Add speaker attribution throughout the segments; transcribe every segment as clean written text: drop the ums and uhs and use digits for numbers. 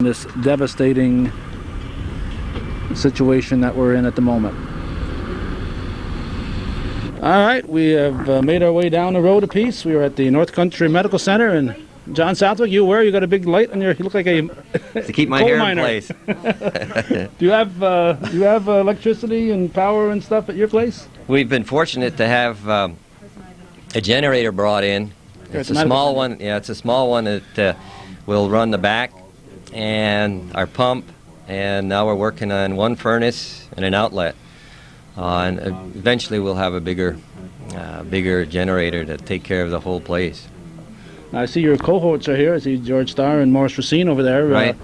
Speaker 1: this devastating situation that we're in at the moment. All right, we have made our way down the road a piece. We are at the North Country Medical Center, and John Southwick, you got a big light on your. You look like a
Speaker 2: to keep my hair in place.
Speaker 1: Do you have electricity and power and stuff at your place?
Speaker 2: We've been fortunate to have a generator brought in. It's a small one. Yeah, it's a small one that will run the back and our pump. And now we're working on one furnace and an outlet. And eventually we'll have a bigger generator to take care of the whole place.
Speaker 1: Now I see your cohorts are here. I see George Starr and Morris Racine over there.
Speaker 2: Right.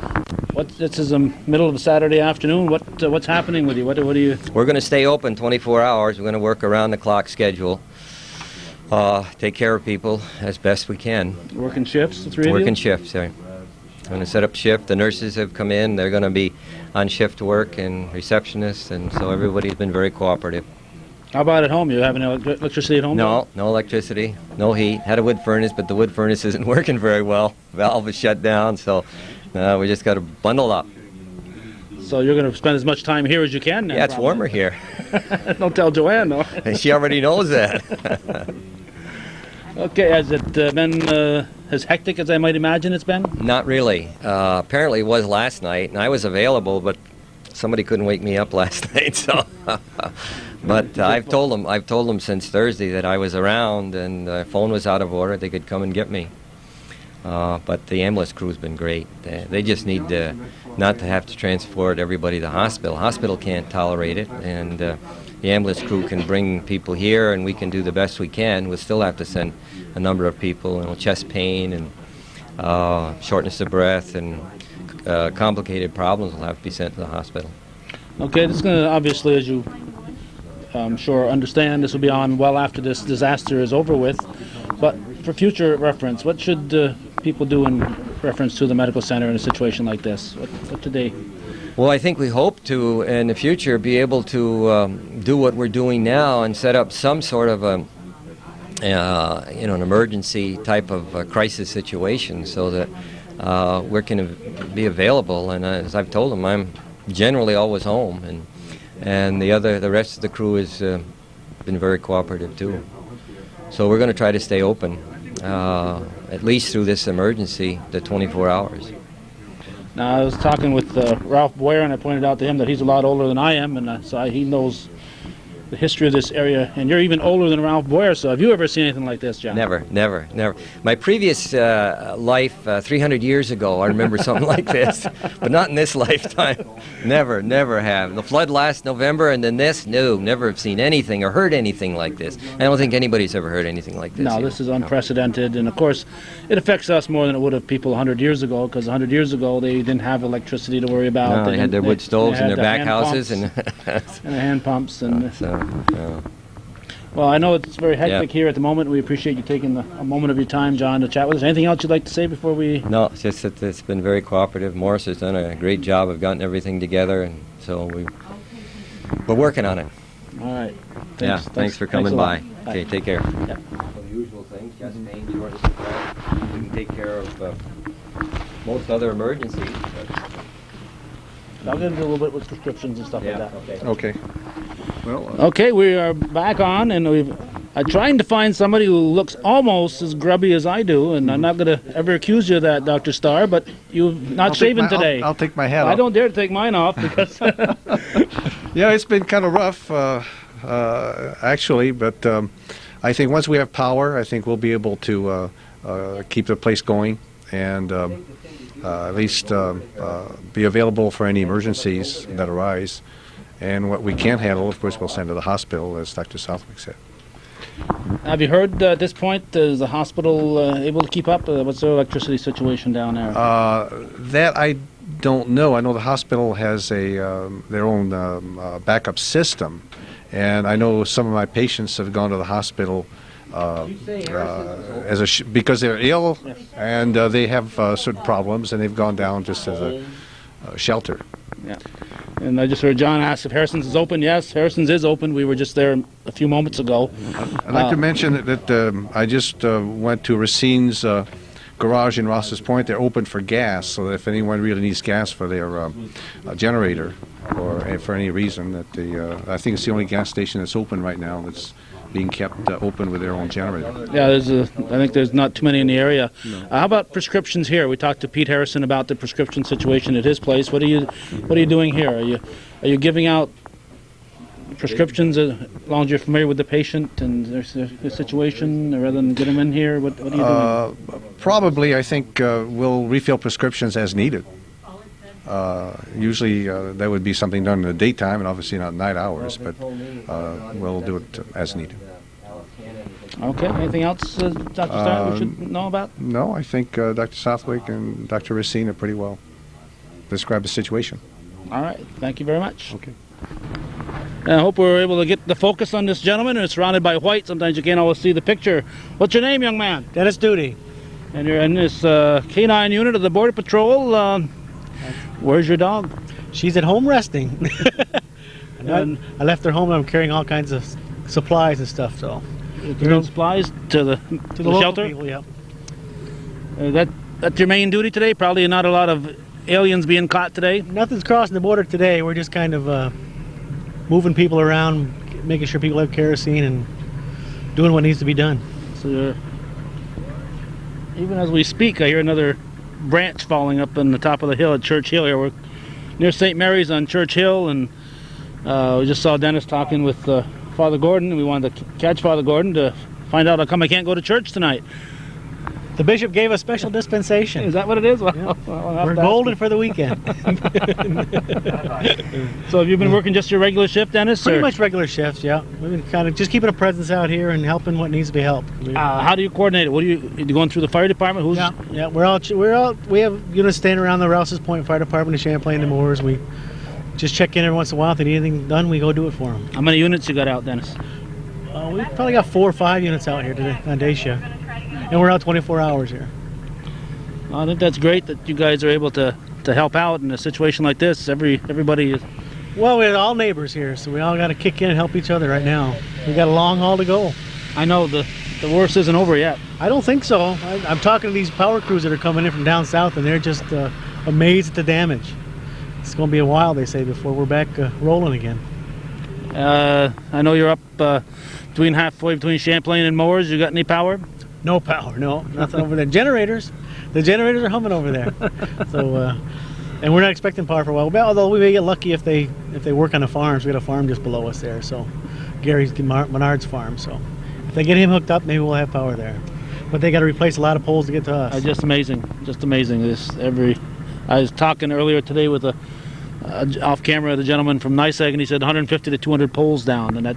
Speaker 1: This is the middle of a Saturday afternoon. What's happening with you? What do you?
Speaker 2: We're going to stay open 24 hours. We're going to work around the clock schedule. Take care of people as best we can.
Speaker 1: Working shifts, the three of you?
Speaker 2: Working shifts, sorry. I'm going to set up shift. The nurses have come in. They're going to be on shift work and receptionists, and so everybody's been very cooperative.
Speaker 1: How about at home? You have any electricity at home?
Speaker 2: No electricity, no heat. Had a wood furnace, but the wood furnace isn't working very well. Valve is shut down, so we just got to bundle up.
Speaker 1: So you're going to spend as much time here as you can now?
Speaker 2: Yeah, it's warmer here.
Speaker 1: Don't tell Joanne, though.
Speaker 2: She already knows that.
Speaker 1: Okay, has it been as hectic as I might imagine it's been?
Speaker 2: Not really. Apparently it was last night, and I was available, but somebody couldn't wake me up last night. So, but I've told them since Thursday that I was around, and the phone was out of order. They could come and get me. But the ambulance crew's been great. They just need not to have to transport everybody to the hospital. Hospital can't tolerate it, and the ambulance crew can bring people here, and we can do the best we can. We'll still have to send a number of people, chest pain and shortness of breath and complicated problems will have to be sent to the hospital.
Speaker 1: Okay, this is going to, obviously, as you I'm sure understand, this will be on well after this disaster is over with. But for future reference, what should people do in reference to the medical center in a situation like this? What should they?
Speaker 2: Well, I think we hope to, in the future, be able to do what we're doing now and set up some sort of an emergency type of crisis situation so that we can be available. And as I've told them, I'm generally always home, and the rest of the crew has been very cooperative too. So we're going to try to stay open, at least through this emergency, the 24 hours.
Speaker 1: Now, I was talking with Ralph Boyer, and I pointed out to him that he's a lot older than I am, and so he knows the history of this area, and you're even older than Ralph Boyer, so have you ever seen anything like this, John?
Speaker 2: Never. My previous life, 300 years ago, I remember something like this, but not in this lifetime. Never have. The flood last November, and then this, no, never have seen anything or heard anything like this. I don't think anybody's ever heard anything like this.
Speaker 1: No, this is unprecedented, and of course, it affects us more than it would have people 100 years ago, because 100 years ago, they didn't have electricity to worry about.
Speaker 2: No, they had their wood stoves in their back houses.
Speaker 1: And the hand pumps. Well, I know it's very hectic here at the moment. We appreciate you taking a moment of your time, John, to chat with us. Anything else you'd like to say before we...
Speaker 2: No, it's just that it's been very cooperative. Morris has done a great job of getting everything together, and so we're working on it.
Speaker 1: All right.
Speaker 2: Thanks for coming by.
Speaker 1: Bye.
Speaker 2: Okay, take care.
Speaker 1: Yeah.
Speaker 2: The usual things, chest pain, shortness of breath. We can take care of most other emergencies.
Speaker 1: I'll get into a little bit with prescriptions and stuff like that.
Speaker 3: Okay. Well,
Speaker 1: okay, we are back on, and I'm trying to find somebody who looks almost as grubby as I do, and I'm not going to ever accuse you of that, Dr. Starr, but you've not shaven today.
Speaker 3: I'll take my hat off.
Speaker 1: I don't dare to take mine off because...
Speaker 3: Yeah, it's been kind of rough, actually, but I think once we have power, I think we'll be able to keep the place going and at least be available for any emergencies that arise. And what we can't handle, of course, we'll send to the hospital, as Dr. Southwick said.
Speaker 1: Have you heard at this point, is the hospital able to keep up? What's their electricity situation down there?
Speaker 3: That I don't know. I know the hospital has their own backup system, and I know some of my patients have gone to the hospital because they're ill, yes. And they have certain problems, and they've gone down just as a shelter.
Speaker 1: Yeah. And I just heard John ask if Harrison's is open. Yes, Harrison's is open. We were just there a few moments ago.
Speaker 3: I'd like to mention that I just went to Racine's garage in Ross's Point. They're open for gas, so that if anyone really needs gas for their generator or for any reason, that I think it's the only gas station that's open right now that's being kept open with their own generator.
Speaker 1: Yeah, I think there's not too many in the area. No. How about prescriptions here? We talked to Pete Harrison about the prescription situation at his place. What are you doing here? Are you giving out prescriptions as long as you're familiar with the patient and their situation, rather than get them in here? What are you doing?
Speaker 3: Probably, I think we'll refill prescriptions as needed. Usually that would be something done in the daytime and obviously not night hours, but we'll do it as needed.
Speaker 1: Okay. Anything else, Dr. Stein, we should know about?
Speaker 3: No, I think Dr. Southwick and Dr. Racine have pretty well described the situation.
Speaker 1: All right. Thank you very much.
Speaker 3: Okay.
Speaker 1: And I hope we're able to get the focus on this gentleman. It's surrounded by white. Sometimes you can't always see the picture. What's your name, young man?
Speaker 4: Dennis Duty.
Speaker 1: And you're in this canine unit of the Border Patrol. Where's your dog?
Speaker 4: She's at home resting. I left her home and I'm carrying all kinds of supplies and stuff. So,
Speaker 1: supplies to the shelter?
Speaker 4: People, yeah.
Speaker 1: That's your main duty today? Probably not a lot of aliens being caught today?
Speaker 4: Nothing's crossing the border today. We're just kind of moving people around, making sure people have kerosene and doing what needs to be done.
Speaker 1: So even as we speak, I hear another branch falling up on the top of the hill at Church Hill here. We're near St. Mary's on Church Hill, and we just saw Dennis talking with Father Gordon, and we wanted to catch Father Gordon to find out how come I can't go to church tonight.
Speaker 4: The bishop gave us special dispensation.
Speaker 1: Is that what it is? Well,
Speaker 4: yeah. We're golden for the weekend.
Speaker 1: So have you been working just your regular shift, Dennis?
Speaker 4: Pretty much regular shifts, yeah. We've been kind of just keeping a presence out here and helping what needs to be helped.
Speaker 1: How do you coordinate it? What are you going through the fire department?
Speaker 4: Yeah. We have units staying around the Rouse's Point Fire Department in Champlain and Moores. We just check in every once in a while. If they need anything done, we go do it for them.
Speaker 1: How many units you got out, Dennis?
Speaker 4: We've probably got 4 or 5 units out here today on day shift. And we're out 24 hours here.
Speaker 1: I think that's great that you guys are able to help out in a situation like this. Everybody is...
Speaker 4: Well, we're all neighbors here, so we all got to kick in and help each other right now. We got a long haul to go.
Speaker 1: I know the worst isn't over yet.
Speaker 4: I don't think so. I'm talking to these power crews that are coming in from down south, and they're just amazed at the damage. It's going to be a while, they say, before we're back rolling again.
Speaker 1: I know you're up halfway between Champlain and Moores. You got any power?
Speaker 4: No power, no, nothing over there. Generators, the generators are humming over there. So, and we're not expecting power for a while. Although we may get lucky if they work on the farms. We got a farm just below us there, so Gary's Menard's farm. So, if they get him hooked up, maybe we'll have power there. But they got to replace a lot of poles to get to us.
Speaker 1: Just amazing, just amazing. I was talking earlier today with off camera the gentleman from NYSEG, and he said 150 to 200 poles down, and that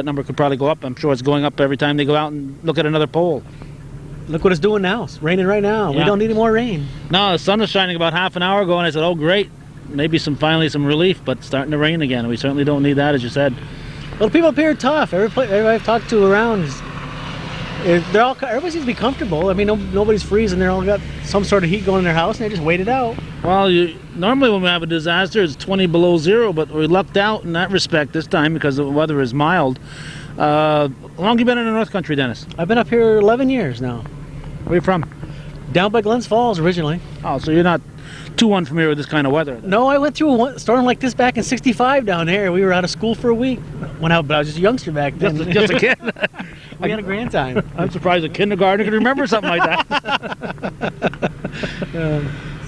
Speaker 1: number could probably go up. I'm sure it's going up every time they go out and look at another pole.
Speaker 4: Look what it's doing now. It's raining right now. Yeah. We don't need any more rain.
Speaker 1: No, the sun was shining about half an hour ago, and I said, oh great, maybe finally some relief, but it's starting to rain again. We certainly don't need that, as you said.
Speaker 4: Well, people up here are tough. Everybody I've talked to around everybody seems to be comfortable. I mean, nobody's freezing. They're all got some sort of heat going in their house, and they just wait it out.
Speaker 1: Well, normally when we have a disaster, it's 20 below zero, but we lucked out in that respect this time because the weather is mild. How long have you been in the North Country, Dennis?
Speaker 4: I've been up here 11 years now.
Speaker 1: Where are you from?
Speaker 4: Down by Glens Falls originally.
Speaker 1: Oh, so you're not too unfamiliar with this kind of weather then?
Speaker 4: No, I went through a storm like this back in '65 down there. We were out of school for a week. But I was just a youngster back then.
Speaker 1: Just a kid?
Speaker 4: We had a grand time.
Speaker 1: I'm surprised a kindergartner could remember something like that.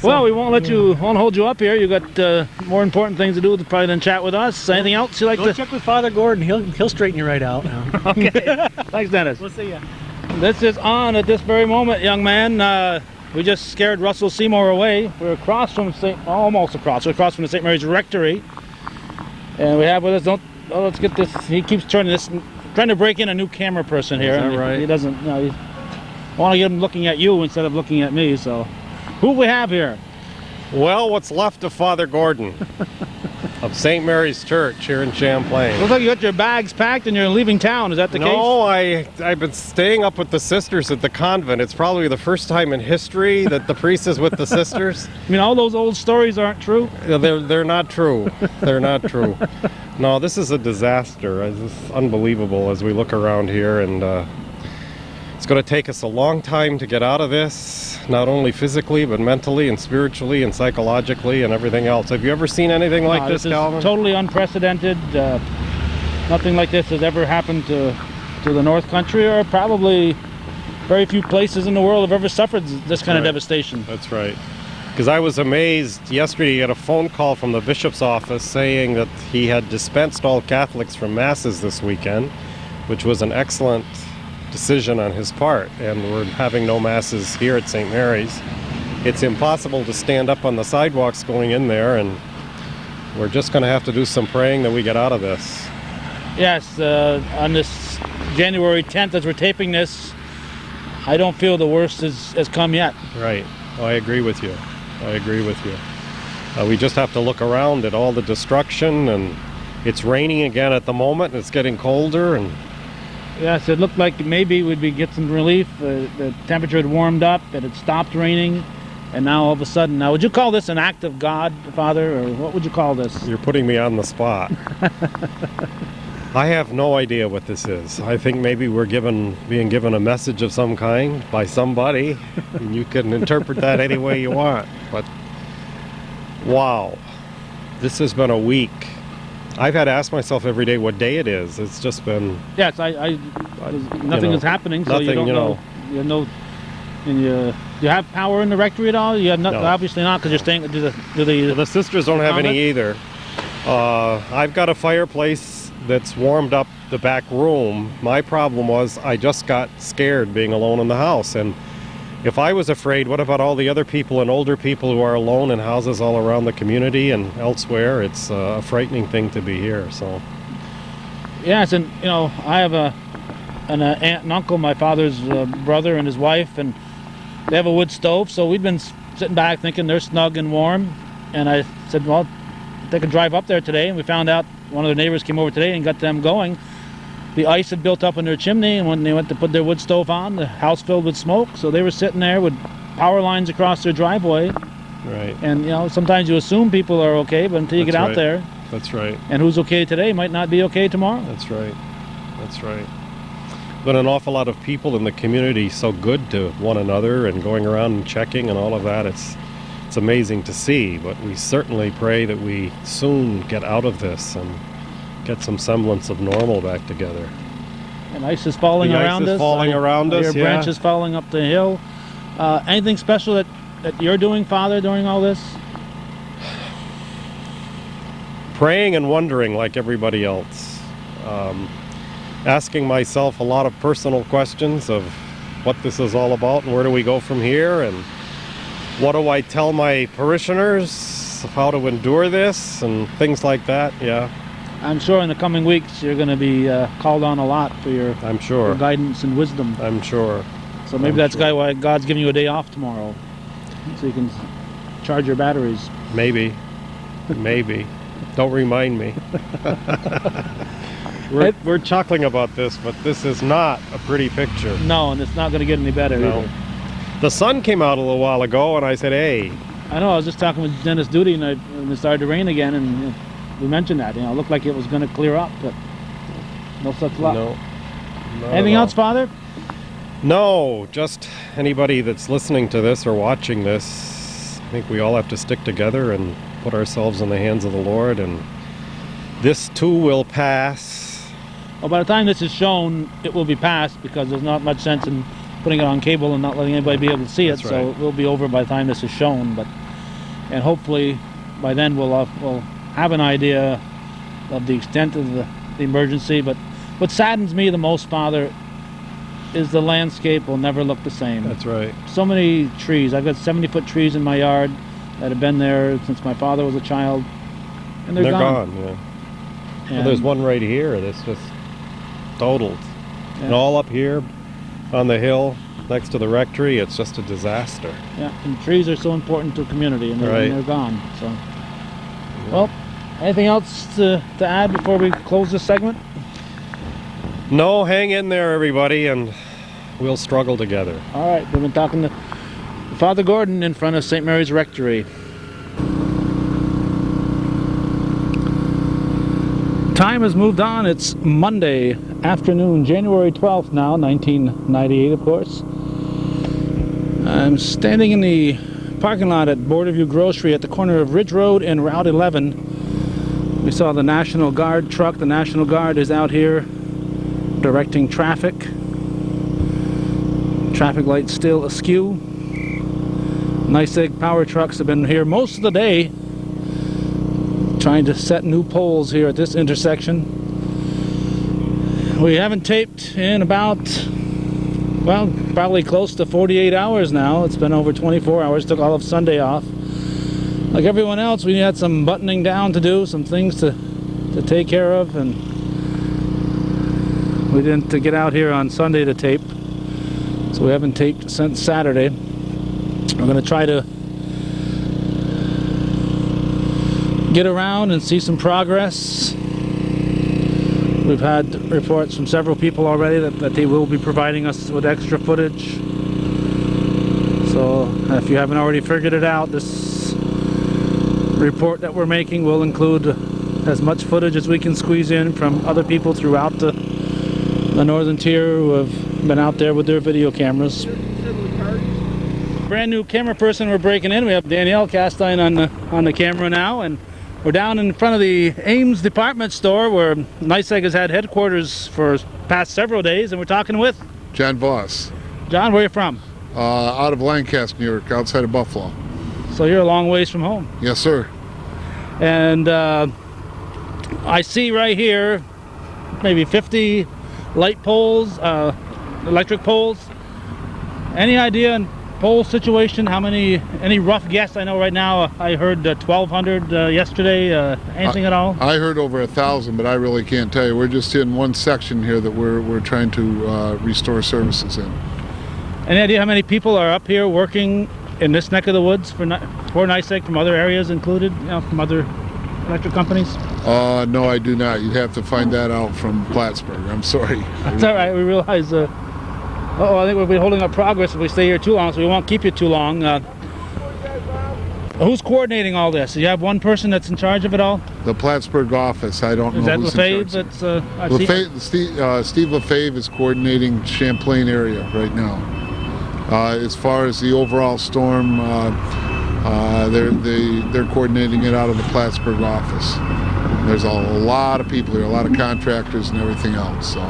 Speaker 1: Well, we won't hold you up here. You got more important things to do probably than chat with us. Anything else you like to
Speaker 4: check with Father Gordon? He'll straighten you right out now.
Speaker 1: Okay. Thanks, Dennis.
Speaker 4: We'll see ya.
Speaker 1: This is on at this very moment, young man. We just scared Russell Seymour away. We're across from almost across. We're across from the St. Mary's Rectory, and we have with us. Let's get this. He keeps trying to break in a new camera person here.
Speaker 5: Is that right?
Speaker 1: He doesn't. No, I want to get him looking at you instead of looking at me. So, who we have here?
Speaker 5: Well, what's left of Father Gordon of St. Mary's Church here in Champlain.
Speaker 1: Looks like you got your bags packed and you're leaving town. Is that the case?
Speaker 5: No, I've been staying up with the sisters at the convent. It's probably the first time in history that the priest is with the sisters.
Speaker 1: I mean, all those old stories aren't true?
Speaker 5: They're not true. They're not true. No, this is a disaster. It's unbelievable as we look around here, and it's going to take us a long time to get out of this, not only physically, but mentally and spiritually and psychologically and everything else. Have you ever seen anything like this, Calvin?
Speaker 1: Is totally unprecedented. Nothing like this has ever happened to the North Country, or probably very few places in the world have ever suffered this kind of devastation.
Speaker 5: That's right. Because I was amazed yesterday, he had a phone call from the bishop's office saying that he had dispensed all Catholics from masses this weekend, which was an excellent decision on his part, and we're having no masses here at St. Mary's. It's impossible to stand up on the sidewalks going in there, and we're just going to have to do some praying that we get out of this.
Speaker 1: Yes, on this January 10th, as we're taping this, I don't feel the worst has come yet.
Speaker 5: Right. I agree with you. I agree with you. We just have to look around at all the destruction, and it's raining again at the moment, and it's getting colder. And
Speaker 1: yes, it looked like maybe we'd get some relief. The temperature had warmed up, it had stopped raining, and now all of a sudden, now would you call this an act of God, Father, or what would you call this?
Speaker 5: You're putting me on the spot. I have no idea what this is. I think maybe we're being given a message of some kind by somebody, and you can interpret that any way you want. But wow, this has been a week. I've had to ask myself every day what day it is. It's just been...
Speaker 1: Yes, nothing is happening, so you don't know. You know, and do you have power in the rectory at all? You have not,
Speaker 5: No.
Speaker 1: Obviously not, because you're staying.
Speaker 5: The sisters don't have any either. I've got a fireplace that's warmed up the back room. My problem was I just got scared being alone in the house, and if I was afraid, what about all the other people and older people who are alone in houses all around the community and elsewhere? It's a frightening thing to be here. So
Speaker 1: yes, and you know, I have an aunt and uncle, my father's brother and his wife, and they have a wood stove, so we've been sitting back thinking they're snug and warm, and I said, well, they could drive up there today, and we found out one of their neighbors came over today and got them going. The ice had built up in their chimney, and when they went to put their wood stove on, the house filled with smoke, so they were sitting there with power lines across their driveway.
Speaker 5: right.
Speaker 1: And you know, sometimes you assume people are okay, but until you
Speaker 5: That's
Speaker 1: get out
Speaker 5: right.
Speaker 1: there,
Speaker 5: That's right.
Speaker 1: and who's okay today might not be okay tomorrow.
Speaker 5: That's right. That's right. But an awful lot of people in the community so good to one another and going around and checking and all of that. It's amazing to see, but we certainly pray that we soon get out of this and get some semblance of normal back together.
Speaker 1: And ice is falling around us.
Speaker 5: The ice is falling around us,
Speaker 1: Your
Speaker 5: yeah.
Speaker 1: branches falling up the hill. Anything special that you're doing, Father, during all this?
Speaker 5: Praying and wondering like everybody else. Asking myself a lot of personal questions of what this is all about and where do we go from here, and what do I tell my parishioners, how to endure this and things like that. Yeah,
Speaker 1: I'm sure in the coming weeks you're going to be called on a lot for your
Speaker 5: I'm sure.
Speaker 1: guidance and wisdom.
Speaker 5: I'm sure.
Speaker 1: So maybe
Speaker 5: I'm
Speaker 1: that's
Speaker 5: sure.
Speaker 1: why God's giving you a day off tomorrow, so you can charge your batteries.
Speaker 5: Maybe. Maybe. Don't remind me. We're chuckling about this, but this is not a pretty picture.
Speaker 1: No, and it's not going to get any better
Speaker 5: No.
Speaker 1: either.
Speaker 5: The sun came out a little while ago, and I said, hey.
Speaker 1: I know, I was just talking with Dennis Duty, and it started to rain again, and we mentioned that. You know, it looked like it was going to clear up, but no such luck.
Speaker 5: No. Not
Speaker 1: Anything
Speaker 5: at all.
Speaker 1: else, Father?
Speaker 5: No, just anybody that's listening to this or watching this, I think we all have to stick together and put ourselves in the hands of the Lord, and this too will pass.
Speaker 1: Well, by the time this is shown, it will be past, because there's not much sense in putting it on cable and not letting anybody be able to see it.
Speaker 5: That's
Speaker 1: So
Speaker 5: right.
Speaker 1: it will be over by the time this is shown. And hopefully by then we'll have an idea of the extent of the emergency. But what saddens me the most, Father, is the landscape will never look the same.
Speaker 5: That's right.
Speaker 1: So many trees. I've got 70-foot trees in my yard that have been there since my father was a child, and they're gone.
Speaker 5: Yeah.
Speaker 1: And,
Speaker 5: Well, there's one right here that's just totaled. And all up here on the hill next to the rectory, it's just a disaster.
Speaker 1: Yeah, and trees are so important to a community, and
Speaker 5: Right.
Speaker 1: they're gone. So, well, anything else to add before we close this segment?
Speaker 5: No, hang in there, everybody, and we'll struggle together.
Speaker 1: All right, we've been talking to Father Gordon in front of St. Mary's Rectory. Time has moved on. It's Monday, afternoon, January 12th now, 1998, of course. I'm standing in the parking lot at Borderview Grocery at the corner of Ridge Road and Route 11. We saw the National Guard truck. The National Guard is out here directing traffic. Traffic lights still askew. NYSEG power trucks have been here most of the day trying to set new poles here at this intersection. We haven't taped in about, well, probably close to 48 hours now. It's been over 24 hours. Took all of Sunday off. Like everyone else, we had some buttoning down to do, some things to take care of, and we didn't get out here on Sunday to tape. So we haven't taped since Saturday. We're going to try to get around and see some progress. We've had reports from several people already that they will be providing us with extra footage. So if you haven't already figured it out, this report that we're making will include as much footage as we can squeeze in from other people throughout the northern tier who have been out there with their video cameras. Brand new camera person we're breaking in. We have Danielle Castine on the camera now, and we're down in front of the Ames department store where NYSEG has had headquarters for past several days, and we're talking with
Speaker 6: John Voss.
Speaker 1: John. Where are you from?
Speaker 6: Out of Lancaster, New York, outside of Buffalo.
Speaker 1: So you're a long ways from home.
Speaker 6: Yes, sir.
Speaker 1: And I see right here maybe 50 light poles, electric poles. Any idea in pole situation? How many? Any rough guess? I know right now I heard 1,200 yesterday. Anything at all?
Speaker 6: I heard over 1,000, but I really can't tell you. We're just in one section here that we're trying to restore services in.
Speaker 1: Any idea how many people are up here working in this neck of the woods for NYSEG, from other areas included, you know, from other electric companies?
Speaker 6: No, I do not. You'd have to find that out from Plattsburgh. I'm sorry.
Speaker 1: That's all right. We realize. I think we'll be holding up progress if we stay here too long, so we won't keep you too long. Who's coordinating all this? Do you have one person that's in charge of it all?
Speaker 6: The Plattsburgh office. I don't know.
Speaker 1: Is that
Speaker 6: who's
Speaker 1: Lefebvre?
Speaker 6: in charge.
Speaker 1: That's
Speaker 6: Steve Lefebvre is coordinating Champlain area right now. As far as the overall storm, they're coordinating it out of the Plattsburgh office. There's a lot of people here, a lot of contractors and everything else. So.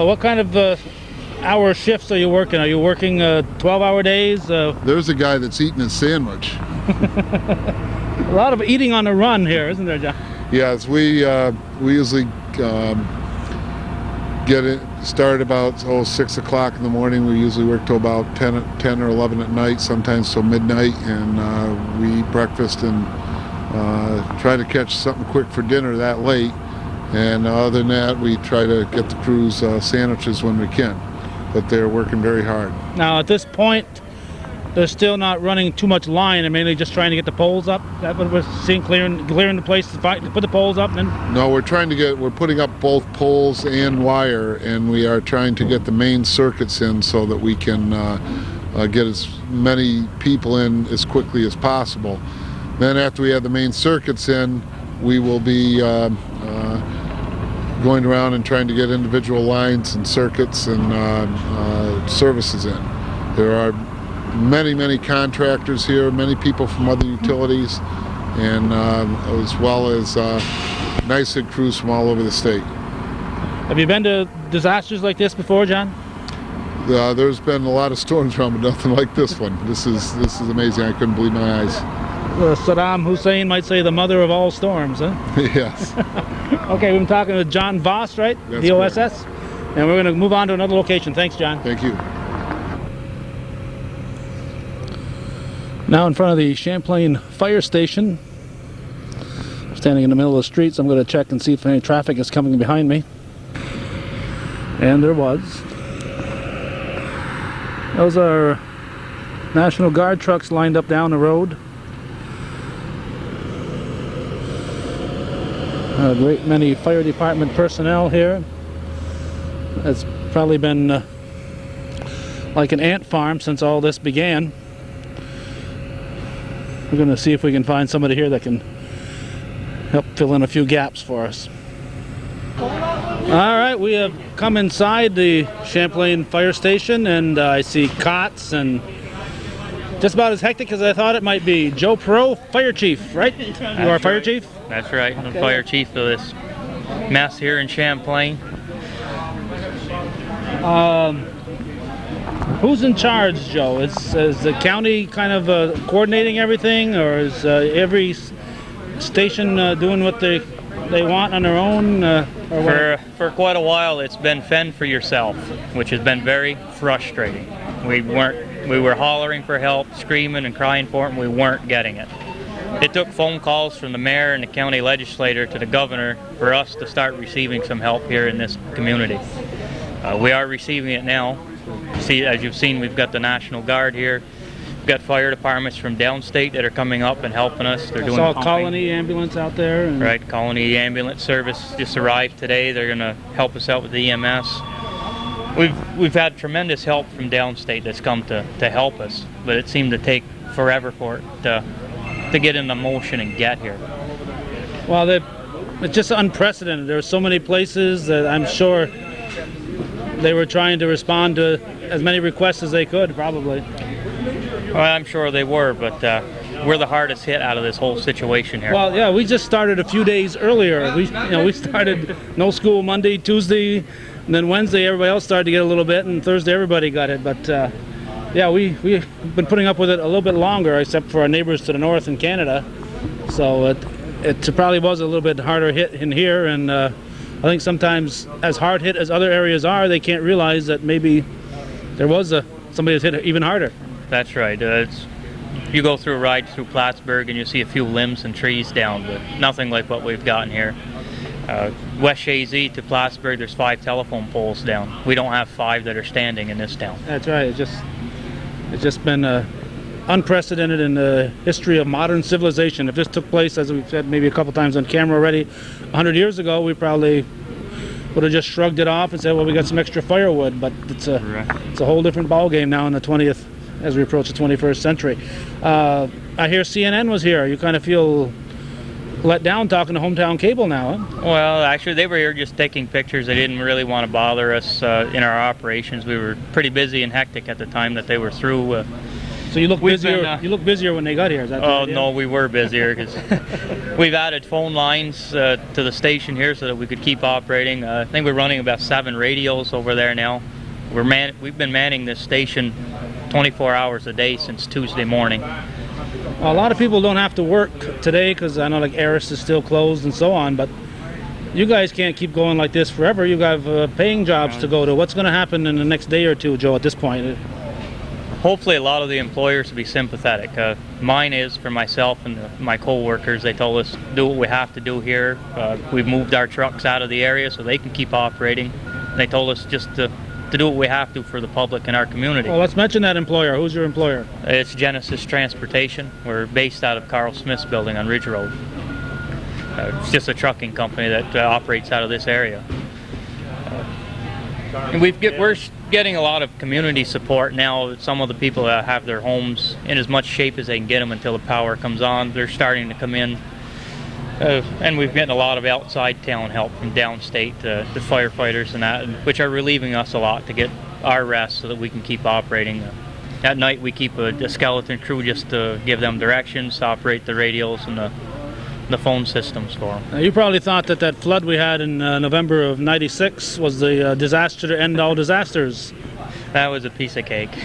Speaker 1: What kind of hour shifts are you working? Are you working 12-hour days?
Speaker 6: There's a guy that's eating a sandwich.
Speaker 1: A lot of eating on the run here, isn't there, John?
Speaker 6: Yes, we usually get it started about 6 o'clock in the morning. We usually work till about 10 or 11 at night, sometimes till midnight, and we eat breakfast and try to catch something quick for dinner that late. And other than that, we try to get the crews sandwiches when we can. But they're working very hard. Now,
Speaker 1: at this point, they're still not running too much line. They're mainly just trying to get the poles up. That's what we're seeing, clearing the place to put the poles up. And then...
Speaker 6: No, we're putting up both poles and wire, and we are trying to get the main circuits in so that we can get as many people in as quickly as possible. Then after we have the main circuits in, we will be going around and trying to get individual lines and circuits and services in. There are many contractors here, many people from other utilities, and as well as NYSEG crews from all over the state.
Speaker 1: Have you been to disasters like this before, John?
Speaker 6: There's been a lot of storms around, but nothing like this one. This is amazing. I couldn't believe my eyes.
Speaker 1: Saddam Hussein might say the mother of all storms, huh?
Speaker 6: Yes.
Speaker 1: Okay, we've been talking with John Voss, right?
Speaker 6: That's
Speaker 1: VOSS. And we're going to move on to another location. Thanks, John.
Speaker 6: Thank you.
Speaker 1: Now in front of the Champlain Fire Station. Standing in the middle of the street, so I'm going to check and see if any traffic is coming behind me. And there was. Those are National Guard trucks lined up down the road. A great many fire department personnel here. It's probably been like an ant farm since all this began. We're going to see if we can find somebody here that can help fill in a few gaps for us. All right, we have come inside the Champlain Fire Station, and I see cots and just about as hectic as I thought it might be. Joe Perot, Fire Chief, right? You are Fire Chief?
Speaker 7: That's right. I'm Fire Chief of this mess here in Champlain.
Speaker 1: Who's in charge, Joe? Is the county kind of coordinating everything, or is every station doing what they want on their own?
Speaker 7: For quite a while, it's been fend for yourself, which has been very frustrating. We were hollering for help, screaming and crying for it, and we weren't getting it. It took phone calls from the mayor and the county legislator to the governor for us to start receiving some help here in this community. We are receiving it now. See, as you've seen, we've got the National Guard here. We've got fire departments from downstate that are coming up and helping us. They're doing
Speaker 1: saw
Speaker 7: pumping.
Speaker 1: Colony ambulance out there. And
Speaker 7: Right, Colony ambulance service just arrived today. They're going to help us out with the EMS. We've had tremendous help from downstate that's come to help us, but it seemed to take forever for it to get into motion and get here.
Speaker 1: Well, it's just unprecedented. There are so many places that I'm sure they were trying to respond to as many requests as they could, probably.
Speaker 7: Well, I'm sure they were, but we're the hardest hit out of this whole situation here.
Speaker 1: Well, yeah, we just started a few days earlier. We started no school Monday, Tuesday, and then Wednesday everybody else started to get a little bit, and Thursday everybody got it. But yeah, we've been putting up with it a little bit longer, except for our neighbors to the north in Canada. So it probably was a little bit harder hit in here, and I think sometimes, as hard hit as other areas are, they can't realize that maybe there was somebody that's hit even harder.
Speaker 7: That's right. You go through a ride through Plattsburgh and you see a few limbs and trees down, but nothing like what we've gotten here. West Shazy to Plattsburgh, there's 5 telephone poles down. We don't have 5 that are standing in this town.
Speaker 1: That's right. It's just been unprecedented in the history of modern civilization. If this took place, as we've said maybe a couple times on camera already, 100 years ago, we probably would have just shrugged it off and said, well, we got some extra firewood. But it's a whole different ballgame now in the 20th, as we approach the 21st century. I hear CNN was here. You kind of feel let down talking to Hometown Cable now, huh?
Speaker 7: Well, actually, they were here just taking pictures. They didn't really want to bother us in our operations. We were pretty busy and hectic at the time that they were through.
Speaker 1: So you look busier. You look busier when they got here. Is that the idea?
Speaker 7: No, we were busier because we've added phone lines to the station here so that we could keep operating. I think we're running about 7 radios over there now. We've been manning this station 24 hours a day since Tuesday morning.
Speaker 1: A lot of people don't have to work today because I know like Eris is still closed and so on. But you guys can't keep going like this forever. You have paying jobs to go to. What's going to happen in the next day or two, Joe? At this point?
Speaker 7: Hopefully a lot of the employers will be sympathetic. Mine is for myself and my co-workers. They told us do what we have to do here. We've moved our trucks out of the area so they can keep operating. They told us just to do what we have to for the public in our community.
Speaker 1: Well, let's mention that employer. Who's your employer?
Speaker 7: It's Genesis Transportation. We're based out of Carl Smith's building on Ridge Road. It's just a trucking company that operates out of this area. And we're getting a lot of community support now. Some of the people that have their homes in as much shape as they can get them until the power comes on, they're starting to come in. And we've gotten a lot of outside town help from downstate, the firefighters and that, which are relieving us a lot to get our rest so that we can keep operating. At night we keep a skeleton crew just to give them directions, to operate the radios and the phone systems for them.
Speaker 1: Now, you probably thought that flood we had in November of '96 was the disaster to end all disasters.
Speaker 7: That was a piece of cake.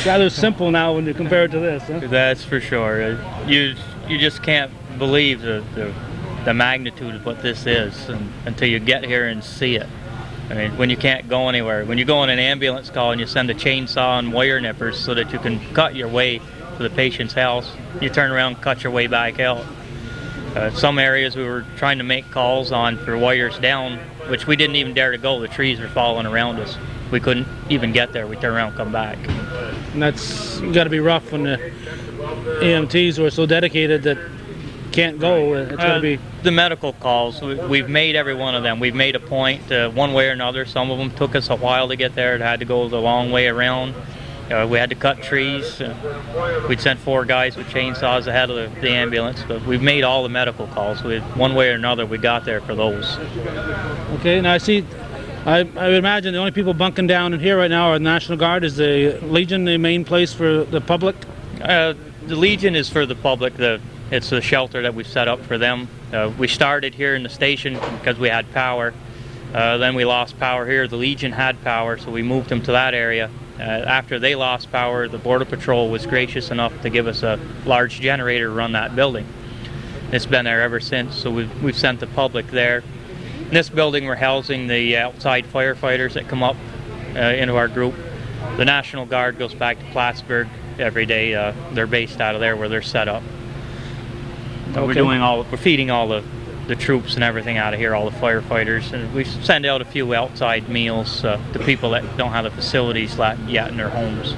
Speaker 1: Rather simple now when you compare it to this, huh?
Speaker 7: That's for sure. You just can't believe the magnitude of what this is until you get here and see it. I mean, when you can't go anywhere, when you go on an ambulance call and you send a chainsaw and wire nippers so that you can cut your way to the patient's house, you turn around and cut your way back out. Some areas we were trying to make calls on for wires down, which we didn't even dare to go. The trees were falling around us. We couldn't even get there. We turn around and come back.
Speaker 1: And that's got to be rough when the EMTs who are so dedicated that can't go. It's got to be
Speaker 7: the medical calls. We've made every one of them. We've made a point one way or another. Some of them took us a while to get there. It had to go the long way around. We had to cut trees. We'd sent 4 guys with chainsaws ahead of the ambulance, but we've made all the medical calls. One way or another, we got there for those.
Speaker 1: Okay, now I would imagine the only people bunking down in here right now are the National Guard. Is the Legion the main place for the public?
Speaker 7: The Legion is for the public. It's the shelter that we've set up for them. We started here in the station because we had power. Then we lost power here. The Legion had power, so we moved them to that area. After they lost power, the Border Patrol was gracious enough to give us a large generator to run that building. It's been there ever since, so we've sent the public there. In this building, we're housing the outside firefighters that come up into our group. The National Guard goes back to Plattsburgh every day. They're based out of there where they're set up.
Speaker 1: Okay.
Speaker 7: We're feeding all the troops and everything out of here, all the firefighters, and we send out a few outside meals to people that don't have the facilities yet in their homes.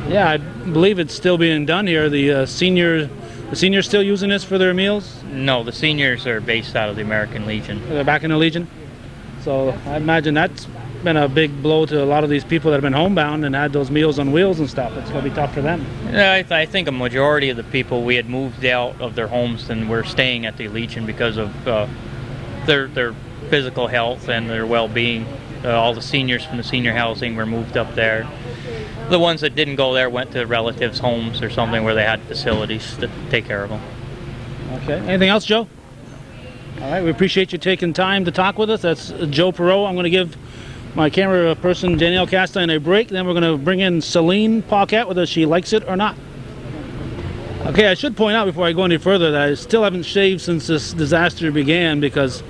Speaker 1: Yeah, I believe it's still being done here. The seniors still using this for their meals?
Speaker 7: No, the seniors are based out of the American Legion.
Speaker 1: They're back in the Legion? So I imagine that's been a big blow to a lot of these people that have been homebound and had those meals on wheels and stuff. It's going to be tough for them.
Speaker 7: Yeah, I think a majority of the people we had moved out of their homes and were staying at the Legion because of their physical health and their well-being. All the seniors from the senior housing were moved up there. The ones that didn't go there went to relatives' homes or something where they had facilities to take care of them.
Speaker 1: Okay. Anything else, Joe? All right. We appreciate you taking time to talk with us. That's Joe Perot. I'm going to give my camera person, Danielle Castine, a break. Then we're going to bring in Celine Paquette, whether she likes it or not. Okay, I should point out before I go any further that I still haven't shaved since this disaster began, because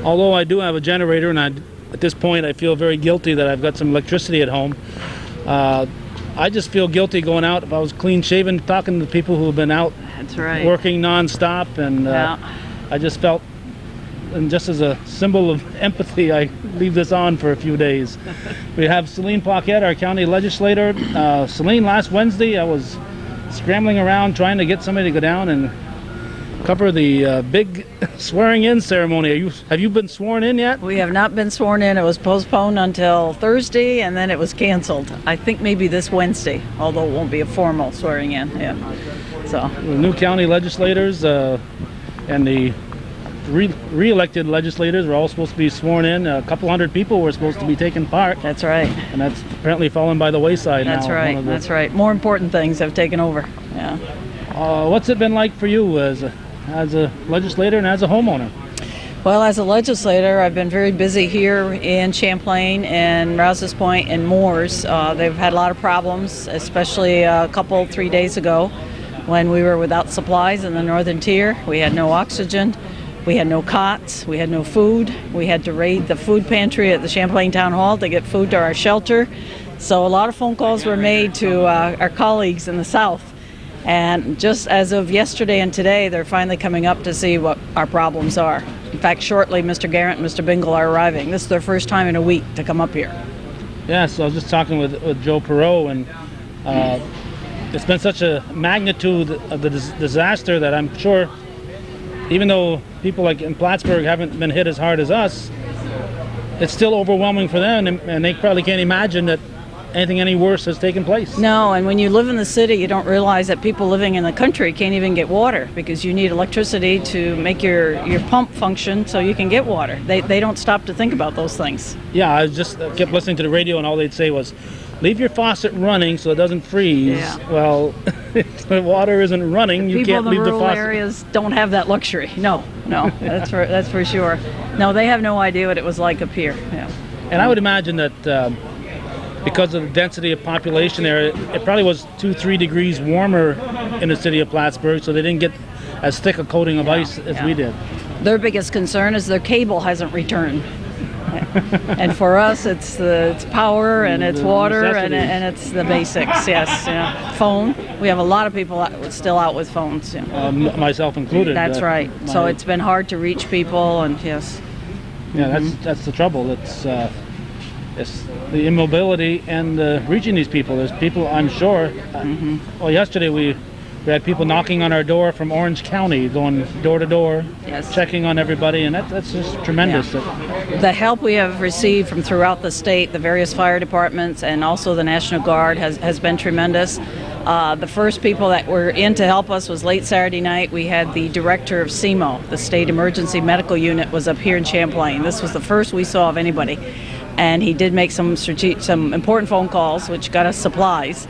Speaker 1: although I do have a generator, and at this point I feel very guilty that I've got some electricity at home, I just feel guilty going out if I was clean shaven, talking to people who have been out
Speaker 8: That's right.
Speaker 1: working nonstop, and I just felt, and just as a symbol of empathy, I leave this on for a few days. We have Celine Paquette, our county legislator. Celine, last Wednesday I was scrambling around trying to get somebody to go down and cover the big swearing-in ceremony. Have you been sworn in yet?
Speaker 8: We have not been sworn in. It was postponed until Thursday, and then it was canceled. I think maybe this Wednesday, although it won't be a formal swearing in. Yeah. So
Speaker 1: The new county legislators and the re-elected legislators were all supposed to be sworn in. A couple hundred people were supposed to be taking part.
Speaker 8: that's right.
Speaker 1: And that's apparently fallen by the wayside now.
Speaker 8: That's right. That's right. More important things have taken over. Yeah.
Speaker 1: What's it been like for you as a legislator and as a homeowner?
Speaker 8: Well, as a legislator, I've been very busy here in Champlain and Rouse's Point and Moores. They've had a lot of problems, especially 3 days ago when we were without supplies in the northern tier. We had no oxygen. We had no cots, we had no food. We had to raid the food pantry at the Champlain Town Hall to get food to our shelter. So a lot of phone calls were made to our colleagues in the South. And just as of yesterday and today, they're finally coming up to see what our problems are. In fact, shortly, Mr. Garrett and Mr. Bingle are arriving. This is their first time in a week to come up here.
Speaker 1: Yeah, so I was just talking with Joe Perot, and it's been such a magnitude of the disaster that I'm sure, even though people like in Plattsburgh haven't been hit as hard as us, it's still overwhelming for them, and they probably can't imagine that anything any worse has taken place.
Speaker 8: No, and when you live in the city, you don't realize that people living in the country can't even get water because you need electricity to make your pump function so you can get water. They don't stop to think about those things.
Speaker 1: Yeah, I just kept listening to the radio, and all they'd say was, leave your faucet running so it doesn't freeze.
Speaker 8: Yeah.
Speaker 1: Well, if the water isn't running, you can't leave the
Speaker 8: People in the rural
Speaker 1: faucet.
Speaker 8: areas don't have that luxury. No, that's for sure. No, they have no idea what it was like up here. Yeah.
Speaker 1: And I would imagine that because of the density of population there, it probably was 2-3 degrees warmer in the city of Plattsburgh, so they didn't get as thick a coating of ice as we did.
Speaker 8: Their biggest concern is their cable hasn't returned. And for us, it's power and it's
Speaker 1: The
Speaker 8: water and
Speaker 1: necessities.
Speaker 8: it's the basics. Yes, yeah. Phone. We have a lot of people still out with phones. Yeah.
Speaker 1: Myself included.
Speaker 8: That's right. So
Speaker 1: my-
Speaker 8: it's been hard to reach people, and yes.
Speaker 1: Yeah, that's the trouble. It's the immobility and reaching these people. There's people, I'm sure. Well, yesterday we We had people knocking on our door from Orange County, going door to door,
Speaker 8: Yes.
Speaker 1: checking on everybody, and that's just tremendous.
Speaker 8: The help we have received from throughout the state, the various fire departments, and also the National Guard has been tremendous. The first people that were in to help us was late Saturday night. We had the director of SEMO, the State Emergency Medical Unit, was up here in Champlain. This was the first we saw of anybody. And he did make some important phone calls, which got us supplies.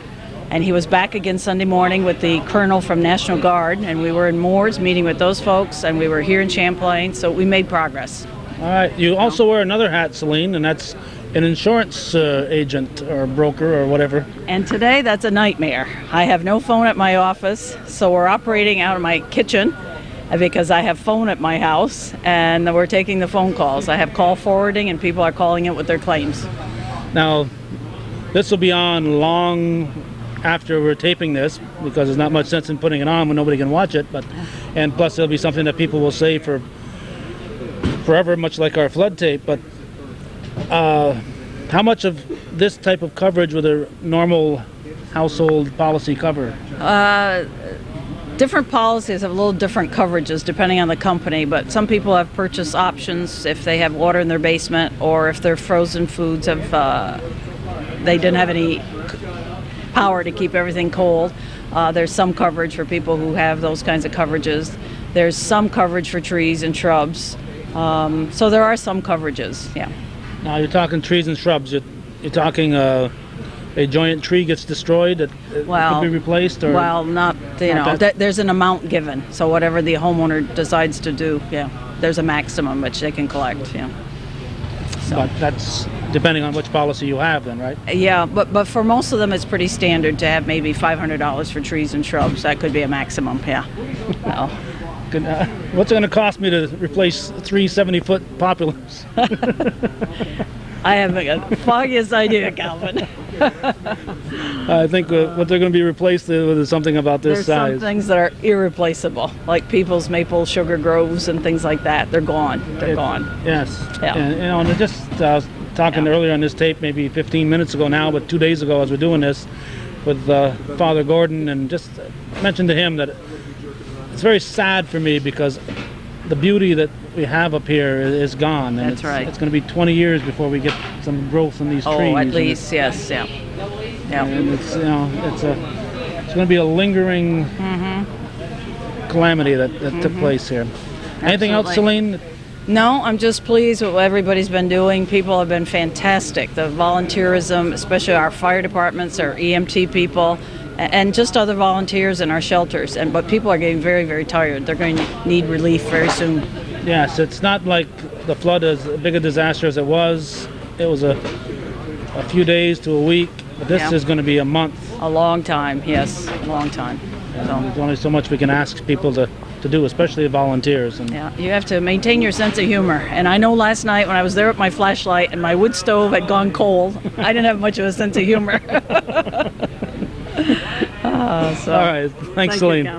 Speaker 8: And he was back again Sunday morning with the colonel from National Guard, and we were in Moores meeting with those folks, and we were here in Champlain, so we made progress.
Speaker 1: All right. You also wear another hat, Celine, and that's an insurance agent or broker or whatever.
Speaker 8: And today, that's a nightmare. I have no phone at my office, so we're operating out of my kitchen because I have phone at my house, and we're taking the phone calls. I have call forwarding, and people are calling it with their claims.
Speaker 1: Now, this will be on long after we're taping this, because there's not much sense in putting it on when nobody can watch it. And plus, it'll be something that people will say for forever, much like our flood tape. But how much of this type of coverage would a normal household policy cover?
Speaker 8: Different policies have a little different coverages depending on the company, but some people have purchase options if they have water in their basement, or if their frozen foods have they didn't have any power to keep everything cold. There's some coverage for people who have those kinds of coverages. There's some coverage for trees and shrubs. So there are some coverages, yeah.
Speaker 1: Now you're talking trees and shrubs. You're talking a giant tree gets destroyed that could be replaced, or
Speaker 8: well, not there's an amount given. So whatever the homeowner decides to do, yeah, there's a maximum which they can collect, yeah. So.
Speaker 1: But that's depending on which policy you have, then, right?
Speaker 8: Yeah, but for most of them, it's pretty standard to have maybe $500 for trees and shrubs. That could be a maximum, yeah. No.
Speaker 1: What's it going to cost me to replace 3 70-foot populars?
Speaker 8: I have a foggiest idea, Calvin.
Speaker 1: I think what they're going to be replaced with is something about this size.
Speaker 8: There's some things that are irreplaceable, like people's maple sugar groves and things like that. They're gone. They're gone.
Speaker 1: Yes.
Speaker 8: Yeah.
Speaker 1: And I just was talking earlier on this tape, maybe 15 minutes ago now, but 2 days ago as we're doing this, with Father Gordon, and just mentioned to him that it's very sad for me because the beauty that we have up here is gone. And
Speaker 8: That's right.
Speaker 1: It's going to be 20 years before we get some growth in these trees.
Speaker 8: Oh, at least, yes, yeah. Yeah.
Speaker 1: And it's it's going to be a lingering calamity that took place here. Anything else, Celine?
Speaker 8: No, I'm just pleased with what everybody's been doing. People have been fantastic. The volunteerism, especially our fire departments, our EMT people, and just other volunteers in our shelters. But people are getting very, very tired. They're going to need relief very soon.
Speaker 1: Yes, it's not like the flood is as big a disaster as it was. It was a few days to a week, but this is going to be a month.
Speaker 8: A long time, yes, a long time. So.
Speaker 1: There's only so much we can ask people to do, especially the volunteers. And
Speaker 8: yeah, you have to maintain your sense of humor. And I know last night when I was there with my flashlight and my wood stove had gone cold, I didn't have much of a sense of humor.
Speaker 1: All right, thanks, Celine.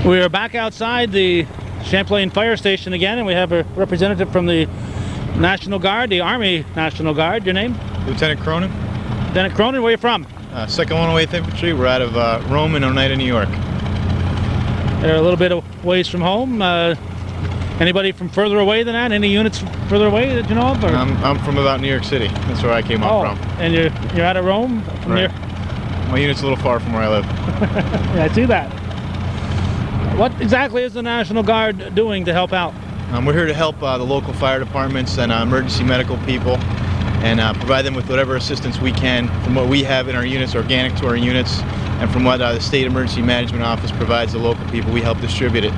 Speaker 1: We are back outside the Champlain Fire Station again, and we have a representative from the National Guard, the Army National Guard. Your name?
Speaker 9: Lieutenant Cronin.
Speaker 1: Lieutenant Cronin, where are you from?
Speaker 9: 2nd 108th Infantry. We're out of Rome and Oneida, New York.
Speaker 1: They're a little bit of ways from home. Anybody from further away than that? Any units further away that you know of? Or?
Speaker 9: I'm from about New York City. That's where I came up from.
Speaker 1: And you're out of Rome? From
Speaker 9: right. My unit's a little far from where I live.
Speaker 1: Yeah, I see that. What exactly is the National Guard doing to help out?
Speaker 9: We're here to help the local fire departments and emergency medical people, and provide them with whatever assistance we can from what we have in our units, organic to our units, and from what the State Emergency Management Office provides the local people. We help distribute it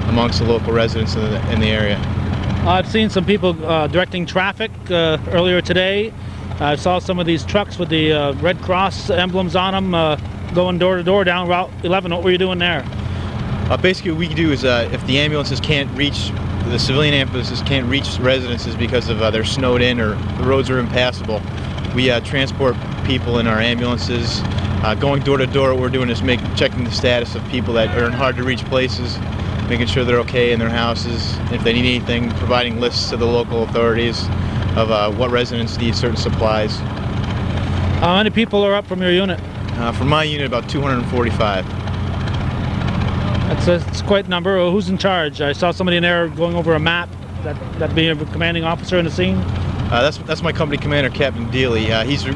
Speaker 9: amongst the local residents in the area.
Speaker 1: I've seen some people directing traffic earlier today. I saw some of these trucks with the Red Cross emblems on them going door to door down Route 11. What were you doing there?
Speaker 9: Basically what we do is if the ambulances can't reach the civilian ambulances can't reach residences because of they're snowed in or the roads are impassable, we transport people in our ambulances. Going door to door, what we're doing is checking the status of people that are in hard to reach places, making sure they're okay in their houses. If they need anything, providing lists to the local authorities of what residents need certain supplies.
Speaker 1: How many people are up from your unit?
Speaker 9: For my unit, about 245.
Speaker 1: That's quite a number. Who's in charge? I saw somebody in there going over a map. That being a commanding officer in the scene?
Speaker 9: That's my company commander, Captain Dealey.